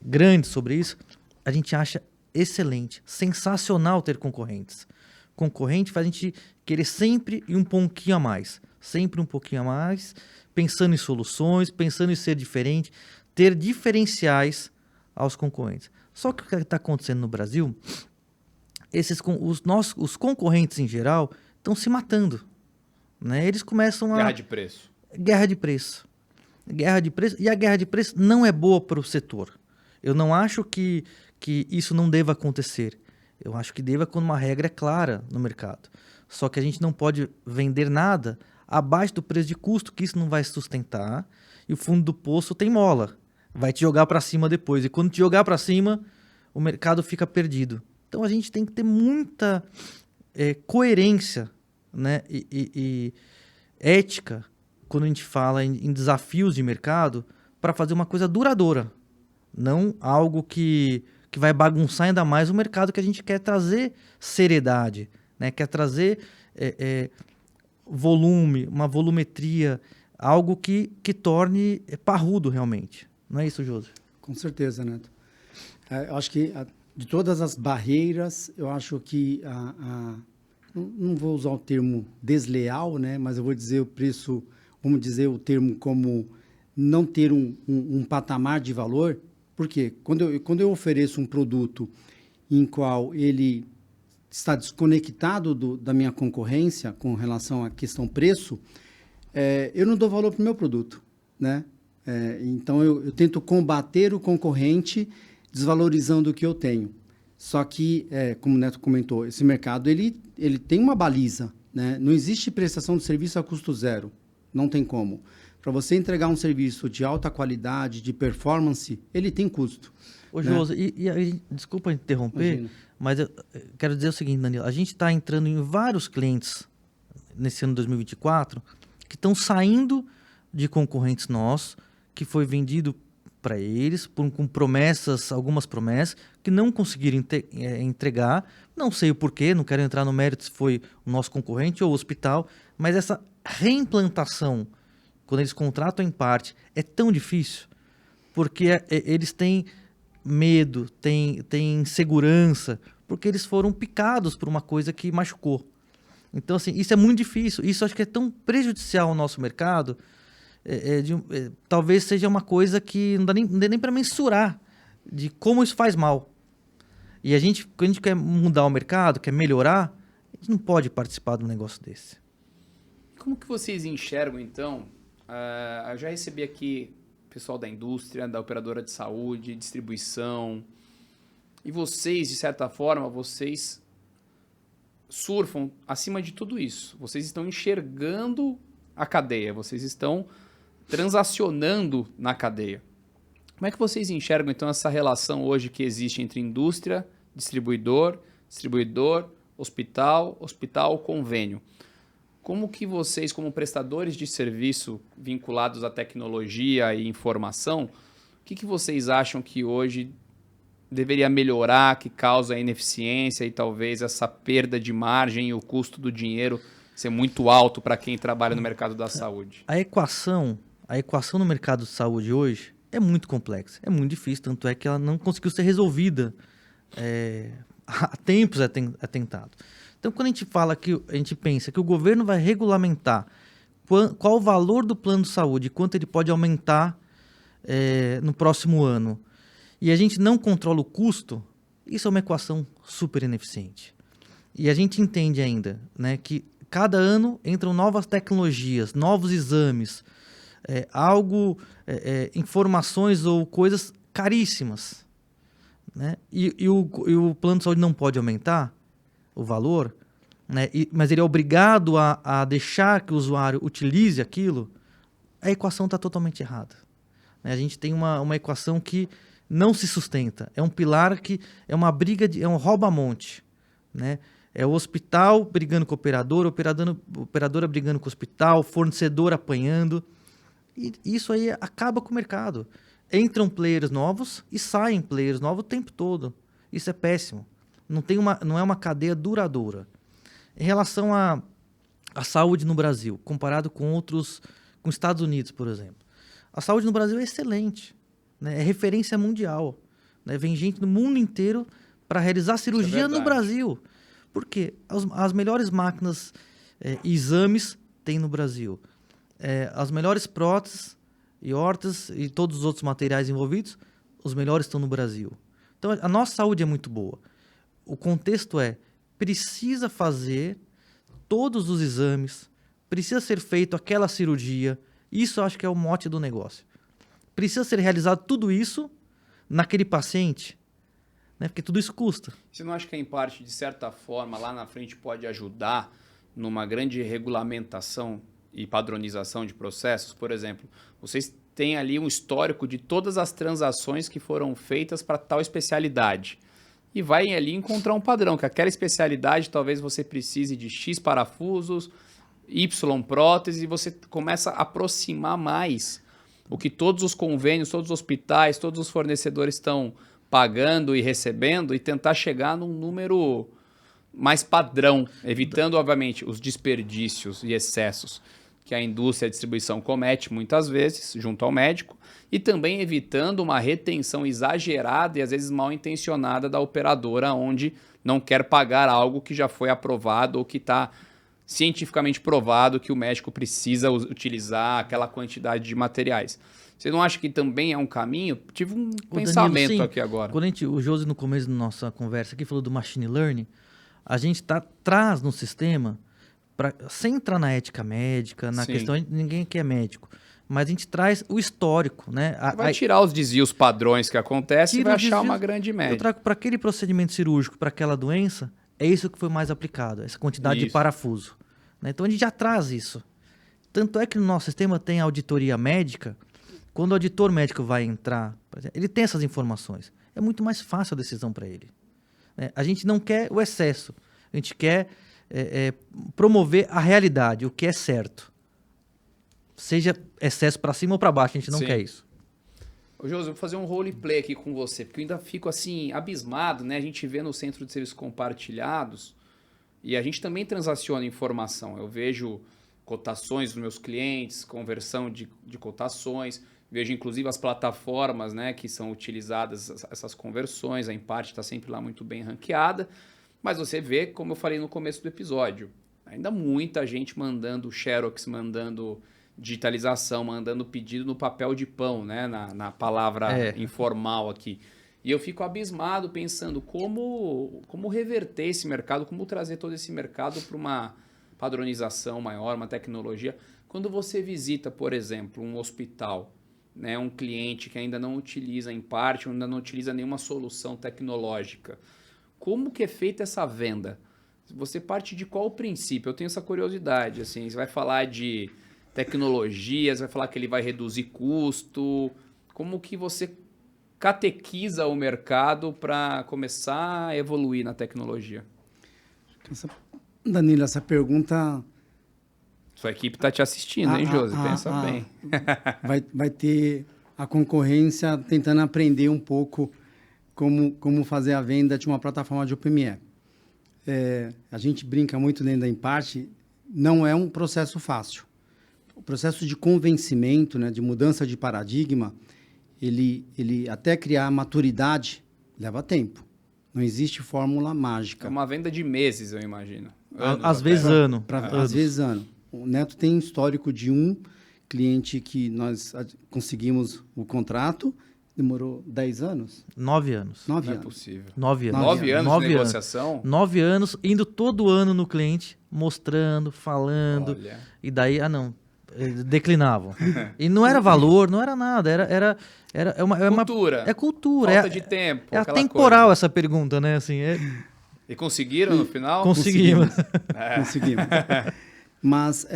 grandes sobre isso, a gente acha excelente, sensacional ter concorrentes. Concorrente faz a gente querer sempre ir um pouquinho a mais, pensando em soluções, pensando em ser diferente, ter diferenciais aos concorrentes. Só que o que está acontecendo no Brasil, os concorrentes em geral estão se matando. Né? Eles começam a... Guerra de preço. Guerra de preço. E a guerra de preço não é boa para o setor. Eu não acho que isso não deva acontecer. Eu acho que deva quando uma regra é clara no mercado. Só que a gente não pode vender nada abaixo do preço de custo, que isso não vai sustentar. E o fundo do poço tem mola. Vai te jogar para cima depois. E quando te jogar para cima, o mercado fica perdido. Então a gente tem que ter muita coerência, né? e ética quando a gente fala em desafios de mercado para fazer uma coisa duradoura. Não algo que vai bagunçar ainda mais o mercado, que a gente quer trazer seriedade, né? Quer trazer volume, uma volumetria, algo que torne parrudo realmente. Não é isso, Josi? Com certeza, Neto. Eu acho que de todas as barreiras, eu acho que não vou usar o termo desleal, né? Mas eu vou dizer o preço, vamos dizer o termo como não ter um patamar de valor. Por quê? Quando eu ofereço um produto em qual ele está desconectado da minha concorrência com relação à questão preço, eu não dou valor para o meu produto, né? Então, eu tento combater o concorrente desvalorizando o que eu tenho. Só que, como o Neto comentou, esse mercado ele tem uma baliza, né? Não existe prestação de serviço a custo zero. Não tem como. Para você entregar um serviço de alta qualidade, de performance, ele tem custo. Ô, Josi, desculpa interromper, imagina. Mas eu quero dizer o seguinte, Danilo. A gente está entrando em vários clientes nesse ano de 2024 que estão saindo de concorrentes nossos, que foi vendido para eles com promessas, algumas promessas, que não conseguiram entregar. Não sei o porquê, não quero entrar no mérito se foi o nosso concorrente ou o hospital, mas essa reimplantação, quando eles contratam em parte, é tão difícil, porque eles têm medo, têm insegurança, porque eles foram picados por uma coisa que machucou. Então, assim, isso é muito difícil. Isso acho que é tão prejudicial ao nosso mercado, talvez seja uma coisa que não dá nem para mensurar de como isso faz mal. E quando a gente quer mudar o mercado, quer melhorar, a gente não pode participar de um negócio desse. Como que vocês enxergam, então? Eu já recebi aqui pessoal da indústria, da operadora de saúde, distribuição. E vocês, de certa forma, vocês surfam acima de tudo isso. Vocês estão enxergando a cadeia, vocês estão transacionando na cadeia. Como é que vocês enxergam, então, essa relação hoje que existe entre indústria, distribuidor, hospital, convênio? Como que vocês, como prestadores de serviço vinculados à tecnologia e informação, o que vocês acham que hoje deveria melhorar, que causa a ineficiência e talvez essa perda de margem e o custo do dinheiro ser muito alto para quem trabalha no mercado da saúde? A equação no mercado de saúde hoje é muito complexa, é muito difícil, tanto é que ela não conseguiu ser resolvida. Há tempos é tentado. Então, quando a gente pensa que o governo vai regulamentar qual o valor do plano de saúde, quanto ele pode aumentar no próximo ano, e a gente não controla o custo, isso é uma equação super ineficiente. E a gente entende ainda, né, que cada ano entram novas tecnologias, novos exames, informações ou coisas caríssimas, né? E o plano de saúde não pode aumentar o valor, né? Mas ele é obrigado a deixar que o usuário utilize aquilo. A equação está totalmente errada, né? A gente tem uma equação que não se sustenta. É um pilar que é uma briga, é um rouba-monte, né? É o hospital brigando com o operador, operadora brigando com o hospital, fornecedor apanhando. E isso aí acaba com o mercado. Entram players novos e saem players novos o tempo todo. Isso é péssimo. Não é uma cadeia duradoura. Em relação à saúde no Brasil, comparado com os Estados Unidos, por exemplo. A saúde no Brasil é excelente, né? É referência mundial, né? Vem gente do mundo inteiro para realizar cirurgia no Brasil. Por quê? As melhores máquinas e exames tem no Brasil. As melhores próteses e hortas e todos os outros materiais envolvidos, os melhores estão no Brasil. Então, a nossa saúde é muito boa. O contexto precisa fazer todos os exames, precisa ser feito aquela cirurgia. Isso eu acho que é o mote do negócio. Precisa ser realizado tudo isso naquele paciente, né? Porque tudo isso custa. Você não acha que, em parte, de certa forma, lá na frente pode ajudar numa grande regulamentação e padronização de processos? Por exemplo, vocês têm ali um histórico de todas as transações que foram feitas para tal especialidade. E vai ali encontrar um padrão, que aquela especialidade talvez você precise de X parafusos, Y prótese, e você começa a aproximar mais o que todos os convênios, todos os hospitais, todos os fornecedores estão pagando e recebendo e tentar chegar num número mais padrão, evitando, obviamente, os desperdícios e excessos que a indústria e a distribuição comete muitas vezes junto ao médico, e também evitando uma retenção exagerada e às vezes mal intencionada da operadora, onde não quer pagar algo que já foi aprovado ou que está cientificamente provado que o médico precisa utilizar aquela quantidade de materiais. Você não acha que também é um caminho? Tive um pensamento, Danilo, aqui agora. Quando o Josi, no começo da nossa conversa aqui, falou do machine learning, a gente traz no sistema, sem entrar na ética médica, na questão, ninguém aqui é médico, mas a gente traz o histórico, né? Vai tirar os desvios padrões que acontecem e vai achar uma grande média. Eu trago para aquele procedimento cirúrgico, para aquela doença, é isso que foi mais aplicado, essa quantidade de parafuso, né? Então a gente já traz isso. Tanto é que no nosso sistema tem auditoria médica. Quando o auditor médico vai entrar, ele tem essas informações. É muito mais fácil a decisão para ele, né? A gente não quer o excesso. A gente quer promover a realidade, o que é certo. Seja excesso para cima ou para baixo, a gente não quer isso. Ô, Josi, eu vou fazer um roleplay aqui com você, porque eu ainda fico assim, abismado, né? A gente vê no Centro de Serviços Compartilhados e a gente também transaciona informação. Eu vejo cotações dos meus clientes, conversão de cotações, vejo inclusive as plataformas, né, que são utilizadas, essas conversões, a Imparte está sempre lá muito bem ranqueada, mas você vê, como eu falei no começo do episódio, ainda muita gente mandando xerox, mandando digitalização, mandando pedido no papel de pão, né, na palavra informal aqui. E eu fico abismado pensando como reverter esse mercado, como trazer todo esse mercado para uma padronização maior, uma tecnologia. Quando você visita, por exemplo, um hospital, né, um cliente que ainda não utiliza Imparte, ainda não utiliza nenhuma solução tecnológica, como que é feita essa venda? Você parte de qual princípio? Eu tenho essa curiosidade. Assim, você vai falar de tecnologias, vai falar que ele vai reduzir custo. Como que você catequiza o mercado para começar a evoluir na tecnologia? Danilo, essa pergunta... Sua equipe está te assistindo, hein, Josi? Pensa bem. Vai ter a concorrência tentando aprender um pouco como fazer a venda de uma plataforma de OPME. A gente brinca muito dentro da Imparte, não é um processo fácil. O processo de convencimento, né, de mudança de paradigma, ele até criar maturidade, leva tempo. Não existe fórmula mágica. É uma venda de meses, eu imagino. Às vezes ano. Às vezes ano. O Neto tem histórico de um cliente que nós conseguimos o contrato, demorou 10 anos? 9 anos. 9 Não anos. é possível. 9 anos. 9 anos 9 de negociação? 9 anos, indo todo ano no cliente, mostrando, falando. Olha. E daí, não, eles declinavam. E não era valor, não era nada, era Cultura. É cultura. Falta de tempo. É aquela atemporal coisa. essa pergunta, né? Assim, E conseguiram no final? Conseguimos. Conseguimos. Mas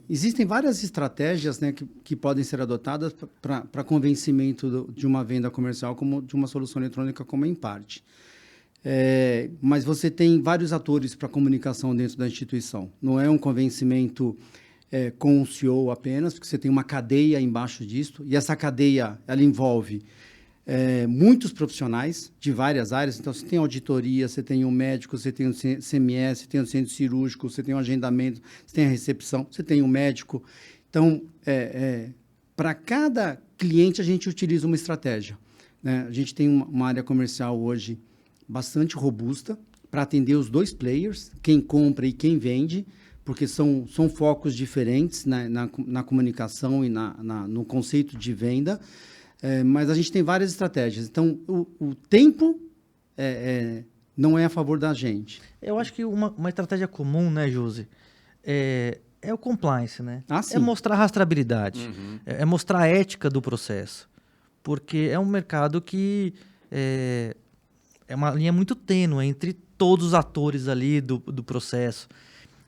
existem várias estratégias, né, que podem ser adotadas para convencimento de uma venda comercial como de uma solução eletrônica como a Imparte. Mas você tem vários atores para comunicação dentro da instituição. Não é um convencimento com o CEO apenas, porque você tem uma cadeia embaixo disso, e essa cadeia ela envolve muitos profissionais de várias áreas. Então, você tem auditoria, você tem um médico, você tem um CMS, você tem um centro cirúrgico, você tem um agendamento, você tem a recepção, você tem um médico. Então, para cada cliente, a gente utiliza uma estratégia, né? A gente tem uma área comercial hoje bastante robusta para atender os dois players, quem compra e quem vende, porque são focos diferentes, né, na comunicação e no conceito de venda. Mas a gente tem várias estratégias. Então, o tempo não é a favor da gente. Eu acho que uma estratégia comum, né, Josi, é o compliance, né? Sim. É mostrar a rastreabilidade, é mostrar a ética do processo. Porque é um mercado que é uma linha muito tênue entre todos os atores ali do processo.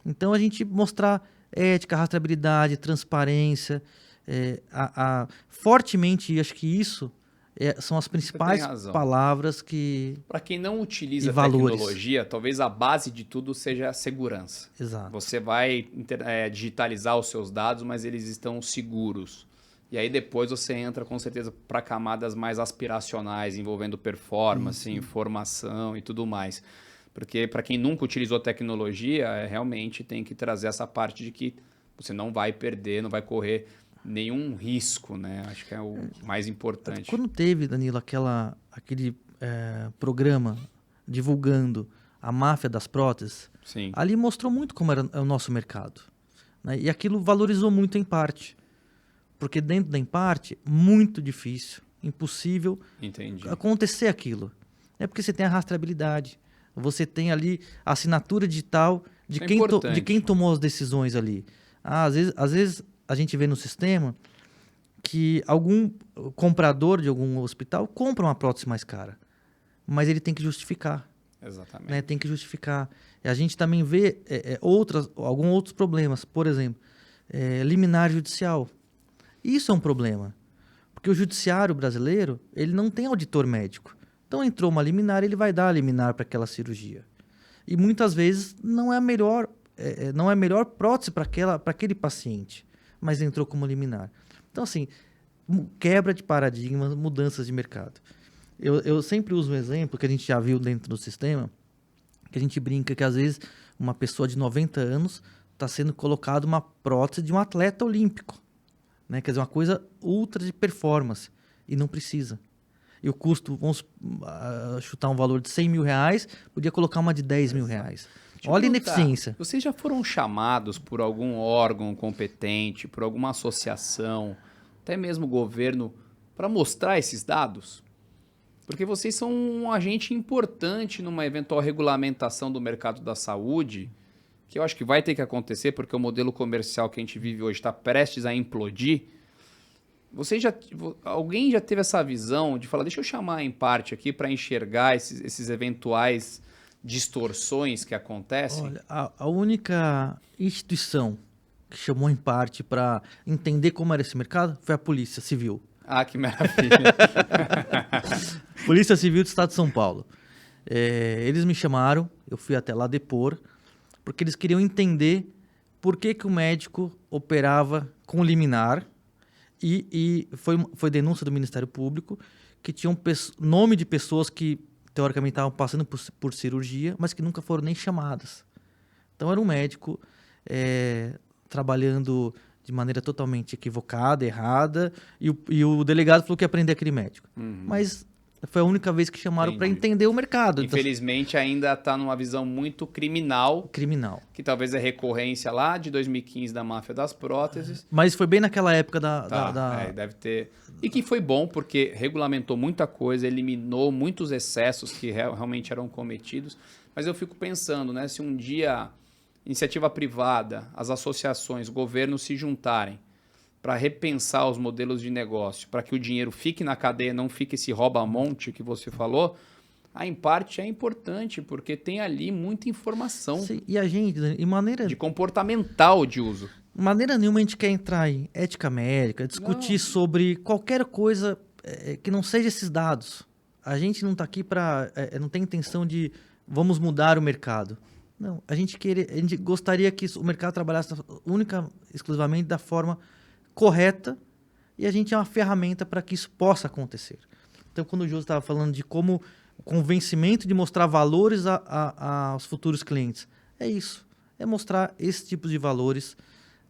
Então, a gente mostrar ética, rastreabilidade, transparência... fortemente, acho que isso são as principais palavras que... Para quem não utiliza e valores. Tecnologia, talvez a base de tudo seja a segurança. Exato. Você vai digitalizar os seus dados, mas eles estão seguros. E aí depois você entra com certeza para camadas mais aspiracionais, envolvendo performance, informação e tudo mais. Porque para quem nunca utilizou tecnologia, realmente tem que trazer essa parte de que você não vai perder, não vai correr nenhum risco, né? Acho que é o mais importante. Quando teve, Danilo, aquele programa divulgando a máfia das próteses, Sim. ali mostrou muito como era o nosso mercado, né? E aquilo valorizou muito a Imparte. Porque dentro da Imparte, muito difícil, impossível acontecer aquilo. É porque você tem a rastreabilidade, você tem ali a assinatura digital de quem tomou as decisões ali. Às vezes a gente vê no sistema que algum comprador de algum hospital compra uma prótese mais cara, mas ele tem que justificar. Exatamente. Né? Tem que justificar. E a gente também vê alguns outros problemas. Por exemplo, liminar judicial. Isso é um problema, porque o judiciário brasileiro ele não tem auditor médico. Então entrou uma liminar, ele vai dar a liminar para aquela cirurgia. E muitas vezes não é a melhor prótese para aquele paciente, mas entrou como liminar. Então, assim, quebra de paradigmas, mudanças de mercado. Eu sempre uso um exemplo que a gente já viu dentro do sistema, que a gente brinca que às vezes uma pessoa de 90 anos está sendo colocada uma prótese de um atleta olímpico, né? Quer dizer, uma coisa ultra de performance, e não precisa. E o custo, vamos chutar um valor de 100 mil reais, podia colocar uma de 10 mil reais. Olha a ineficiência. Vocês já foram chamados por algum órgão competente, por alguma associação, até mesmo governo, para mostrar esses dados? Porque vocês são um agente importante numa eventual regulamentação do mercado da saúde, que eu acho que vai ter que acontecer, porque o modelo comercial que a gente vive hoje está prestes a implodir. Alguém já teve essa visão de falar, deixa eu chamar a Imparte aqui para enxergar esses eventuais distorções que acontecem? Olha, a única instituição que chamou em parte para entender como era esse mercado foi a Polícia Civil. Ah, que maravilha. Polícia Civil do Estado de São Paulo. Eles me chamaram, eu fui até lá depor, porque eles queriam entender por que o médico operava com liminar e foi denúncia do Ministério Público que tinham nome de pessoas que teoricamente estavam passando por cirurgia, mas que nunca foram nem chamadas. Então era um médico trabalhando de maneira totalmente equivocada, errada, e o delegado falou que ia prender aquele médico. Mas foi a única vez que chamaram para entender o mercado. Infelizmente ainda está numa visão muito criminal, que talvez é recorrência lá de 2015 da máfia das próteses. Mas foi bem naquela época deve ter. E que foi bom porque regulamentou muita coisa, eliminou muitos excessos que realmente eram cometidos. Mas eu fico pensando, né, se um dia iniciativa privada, as associações, governos se juntarem para repensar os modelos de negócio, para que o dinheiro fique na cadeia, não fique esse rouba-monte que você falou, em parte é importante, porque tem ali muita informação. Sim, e a gente, de comportamental de uso. De maneira nenhuma a gente quer entrar em ética médica, discutir sobre qualquer coisa que não seja esses dados. A gente não está aqui para... não tem intenção de vamos mudar o mercado. Não, a gente gostaria que o mercado trabalhasse exclusivamente da forma correta, e a gente é uma ferramenta para que isso possa acontecer. Então, quando o José estava falando de como o convencimento de mostrar valores aos futuros clientes, é isso. É mostrar esse tipo de valores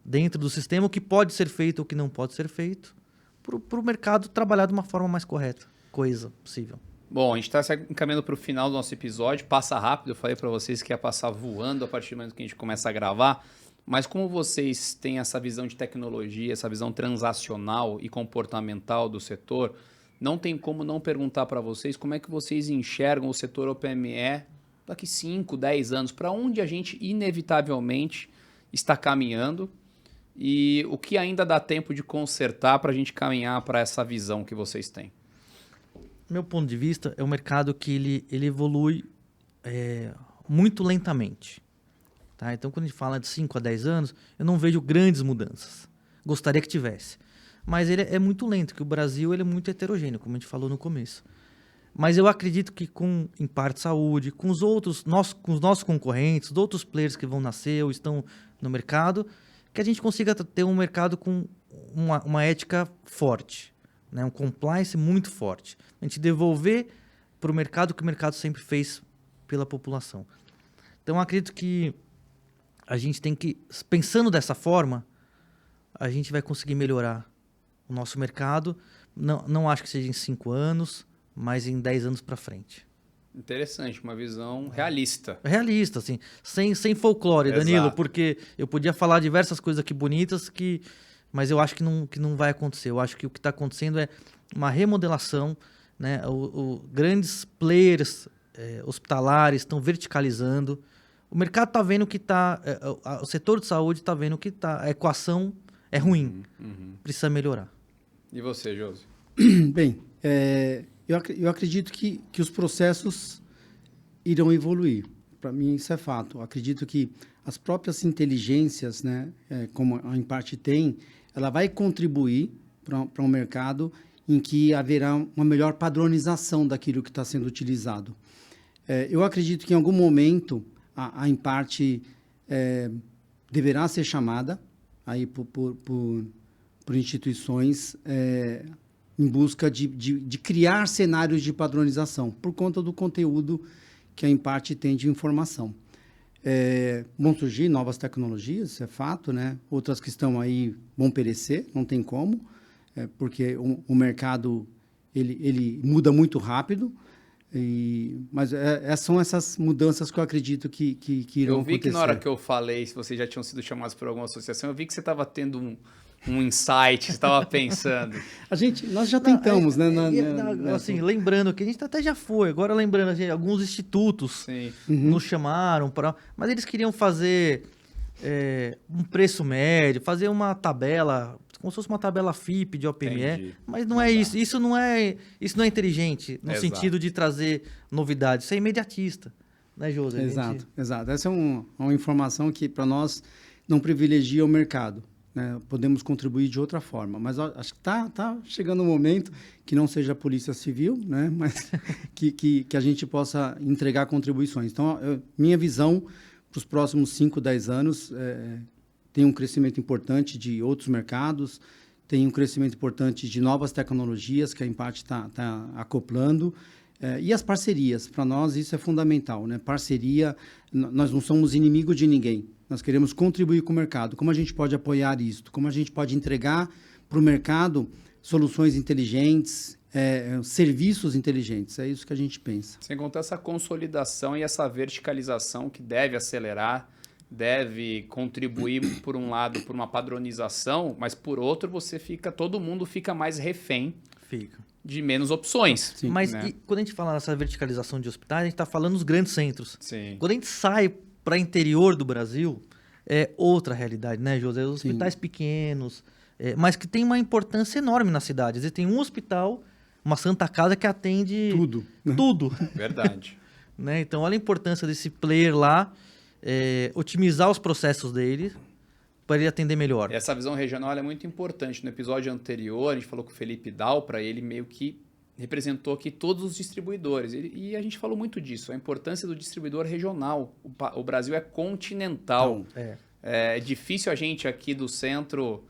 dentro do sistema, o que pode ser feito, o que não pode ser feito, para o mercado trabalhar de uma forma mais correta, coisa possível. Bom, a gente está se encaminhando para o final do nosso episódio. Passa rápido, eu falei para vocês que ia passar voando a partir do momento que a gente começa a gravar. Mas como vocês têm essa visão de tecnologia, essa visão transacional e comportamental do setor, não tem como não perguntar para vocês como é que vocês enxergam o setor OPME daqui 5, 10 anos, para onde a gente inevitavelmente está caminhando e o que ainda dá tempo de consertar para a gente caminhar para essa visão que vocês têm. Meu ponto de vista, é um mercado que ele evolui muito lentamente. Tá? Então, quando a gente fala de 5 a 10 anos, eu não vejo grandes mudanças. Gostaria que tivesse. Mas ele é muito lento, porque o Brasil ele é muito heterogêneo, como a gente falou no começo. Mas eu acredito que em parte saúde, com os nossos concorrentes, os outros players que vão nascer ou estão no mercado, que a gente consiga ter um mercado com uma ética forte, né? Um compliance muito forte. A gente devolver para o mercado o que o mercado sempre fez pela população. Então, eu acredito que a gente tem que, pensando dessa forma, a gente vai conseguir melhorar o nosso mercado. Não acho que seja em 5 anos, mas em 10 anos para frente. Interessante, uma visão realista. Realista, assim, sem folclore, Exato. Danilo, porque eu podia falar diversas coisas aqui bonitas, mas eu acho que não vai acontecer. Eu acho que o que está acontecendo é uma remodelação, né? Grandes players hospitalares estão verticalizando. O mercado está vendo que o setor de saúde está vendo que a equação é ruim, precisa melhorar. E você, Josi? Bem, eu acredito que os processos irão evoluir. Para mim, isso é fato. Eu acredito que as próprias inteligências, né, como a Imparte tem, ela vai contribuir para um mercado em que haverá uma melhor padronização daquilo que está sendo utilizado. Eu acredito que em algum momento a Imparte deverá ser chamada aí por instituições em busca de criar cenários de padronização, por conta do conteúdo que a Imparte tem de informação. Vão surgir novas tecnologias, é fato, né? Outras que estão aí vão perecer, não tem como, porque o mercado ele muda muito rápido. Mas são essas mudanças que eu acredito que irão acontecer. Eu vi que na hora que eu falei, se vocês já tinham sido chamados por alguma associação, eu vi que você estava tendo um insight, você estava pensando. Nós já tentamos, né? Assim, lembrando que a gente até já foi, agora lembrando, alguns institutos nos chamaram, mas eles queriam fazer um preço médio, fazer uma tabela, como se fosse uma tabela FIPE de OPME, Entendi. Mas não é isso. Isso não é inteligente, no Exato. sentido de trazer novidade. Isso é imediatista, né, José? Exato. Essa é uma informação que, para nós, não privilegia o mercado, né? Podemos contribuir de outra forma, mas acho que tá chegando um momento que não seja a Polícia Civil, né? Mas que a gente possa entregar contribuições. Então, minha visão para os próximos 5, 10 anos tem um crescimento importante de outros mercados, tem um crescimento importante de novas tecnologias que a Impart está acoplando, e as parcerias. Para nós isso é fundamental, né? Parceria, nós não somos inimigos de ninguém, nós queremos contribuir com o mercado. Como a gente pode apoiar isso? Como a gente pode entregar para o mercado soluções inteligentes, serviços inteligentes? É isso que a gente pensa. Sem contar essa consolidação e essa verticalização que deve acelerar, deve contribuir, por um lado, por uma padronização, mas por outro, todo mundo fica mais refém de menos opções. Sim. Mas né? quando a gente fala nessa verticalização de hospitais, a gente está falando dos grandes centros. Sim. Quando a gente sai para interior do Brasil, é outra realidade, né, José? Os hospitais pequenos, mas que tem uma importância enorme na cidade. Às vezes tem um hospital, uma Santa Casa que atende tudo. Verdade. Né? Então, olha a importância desse player lá, otimizar os processos dele para ele atender melhor. Essa visão regional é muito importante. No episódio anterior, a gente falou com o Felipe Dalpra, ele meio que representou aqui todos os distribuidores. E a gente falou muito disso, a importância do distribuidor regional. O Brasil é continental. Então, é difícil a gente aqui do centro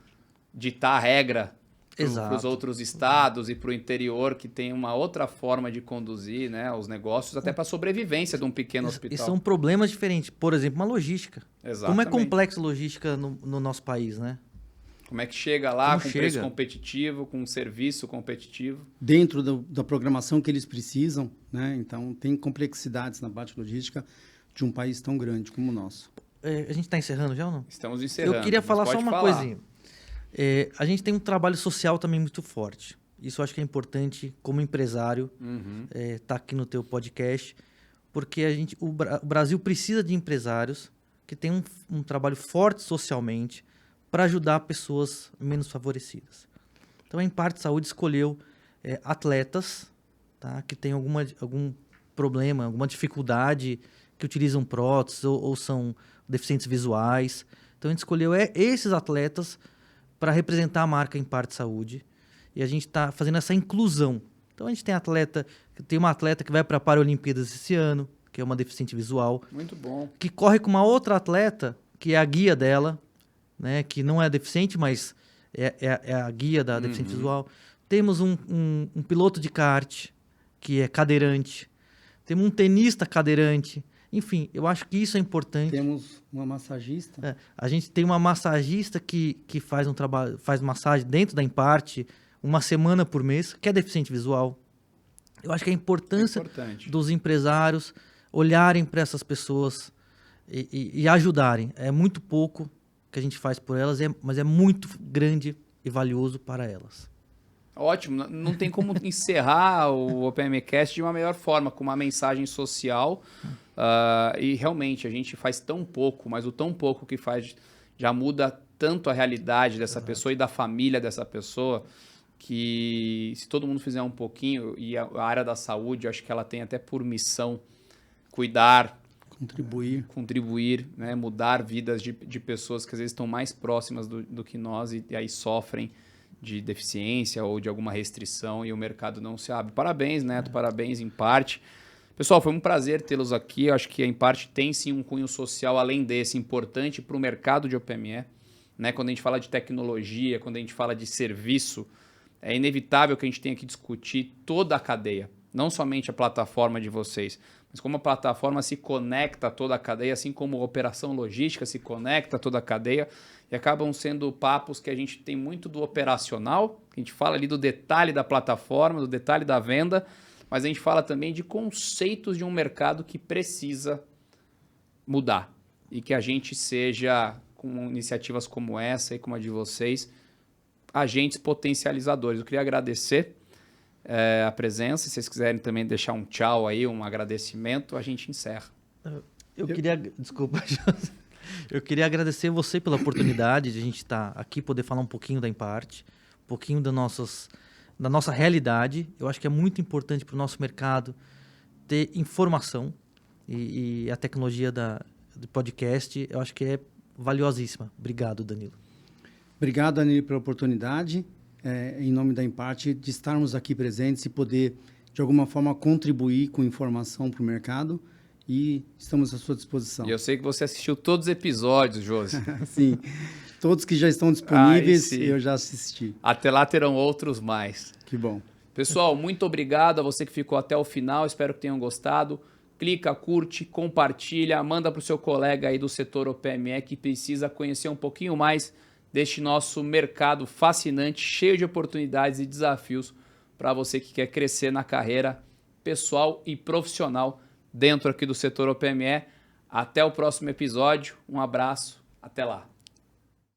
ditar a regra para os outros estados e para o interior, que tem uma outra forma de conduzir, né, os negócios, até para a sobrevivência de um pequeno hospital. E são problemas diferentes. Por exemplo, uma logística. Exatamente. Como é complexa a logística no nosso país, né? Como é que chega lá com preço competitivo, com um serviço competitivo? Dentro da programação que eles precisam, né? Então, tem complexidades na parte logística de um país tão grande como o nosso. A gente está encerrando já ou não? Estamos encerrando. Eu queria falar só uma coisinha. A gente tem um trabalho social também muito forte. Isso eu acho que é importante, como empresário, tá aqui no teu podcast, porque o Brasil precisa de empresários que tenham um trabalho forte socialmente para ajudar pessoas menos favorecidas. Então, a Impart Saúde escolheu atletas, tá, que têm algum problema, alguma dificuldade, que utilizam próteses ou são deficientes visuais. Então, a gente escolheu esses atletas para representar a marca Impart Saúde. E a gente está fazendo essa inclusão. Então, a gente tem uma atleta que vai para a Paralimpíadas esse ano, que é uma deficiente visual. Muito bom. Que corre com uma outra atleta, que é a guia dela, né, que não é deficiente, mas é a guia da deficiente visual. Temos um piloto de kart, que é cadeirante. Temos um tenista cadeirante. Enfim, eu acho que isso é importante. Temos uma massagista. A gente tem uma massagista que faz um trabalho, faz massagem dentro da Impart, uma semana por mês, que é deficiente visual. Eu acho que a importância dos empresários olharem para essas pessoas e ajudarem. É muito pouco que a gente faz por elas, mas é muito grande e valioso para elas. Ótimo, não tem como encerrar o OPMcast de uma melhor forma, com uma mensagem social. E realmente a gente faz tão pouco, mas o tão pouco que faz já muda tanto a realidade dessa pessoa e da família dessa pessoa, que se todo mundo fizer um pouquinho, e a área da saúde, eu acho que ela tem até por missão cuidar, contribuir, né, mudar vidas de pessoas que às vezes estão mais próximas do que nós e aí sofrem de deficiência ou de alguma restrição e o mercado não se abre. Parabéns, Neto, parabéns, Impart. Pessoal, foi um prazer tê-los aqui. Eu acho que a Impart tem sim um cunho social, além desse, importante para o mercado de OPME. Né? Quando a gente fala de tecnologia, quando a gente fala de serviço, é inevitável que a gente tenha que discutir toda a cadeia, não somente a plataforma de vocês, mas como a plataforma se conecta a toda a cadeia, assim como a operação logística se conecta a toda a cadeia, e acabam sendo papos que a gente tem muito do operacional, a gente fala ali do detalhe da plataforma, do detalhe da venda, mas a gente fala também de conceitos de um mercado que precisa mudar e que a gente seja, com iniciativas como essa e como a de vocês, agentes potencializadores. Eu queria agradecer a presença. Se vocês quiserem também deixar um tchau aí, um agradecimento, a gente encerra. Desculpa, eu queria agradecer você pela oportunidade de a gente estar aqui, poder falar um pouquinho da Impart, um pouquinho da nossa realidade. Eu acho que é muito importante para o nosso mercado ter informação e a tecnologia do podcast, eu acho que é valiosíssima. Obrigado, Danilo. Obrigado, Danilo, pela oportunidade, em nome da Imparte, de estarmos aqui presentes e poder, de alguma forma, contribuir com informação para o mercado, e estamos à sua disposição. E eu sei que você assistiu todos os episódios, Josi. Sim, todos que já estão disponíveis, sim. eu já assisti. Até lá terão outros mais. Que bom. Pessoal, muito obrigado a você que ficou até o final, espero que tenham gostado. Clica, curte, compartilha, manda para o seu colega aí do setor OPME que precisa conhecer um pouquinho mais deste nosso mercado fascinante, cheio de oportunidades e desafios para você que quer crescer na carreira pessoal e profissional dentro aqui do setor OPME. Até o próximo episódio, um abraço, até lá.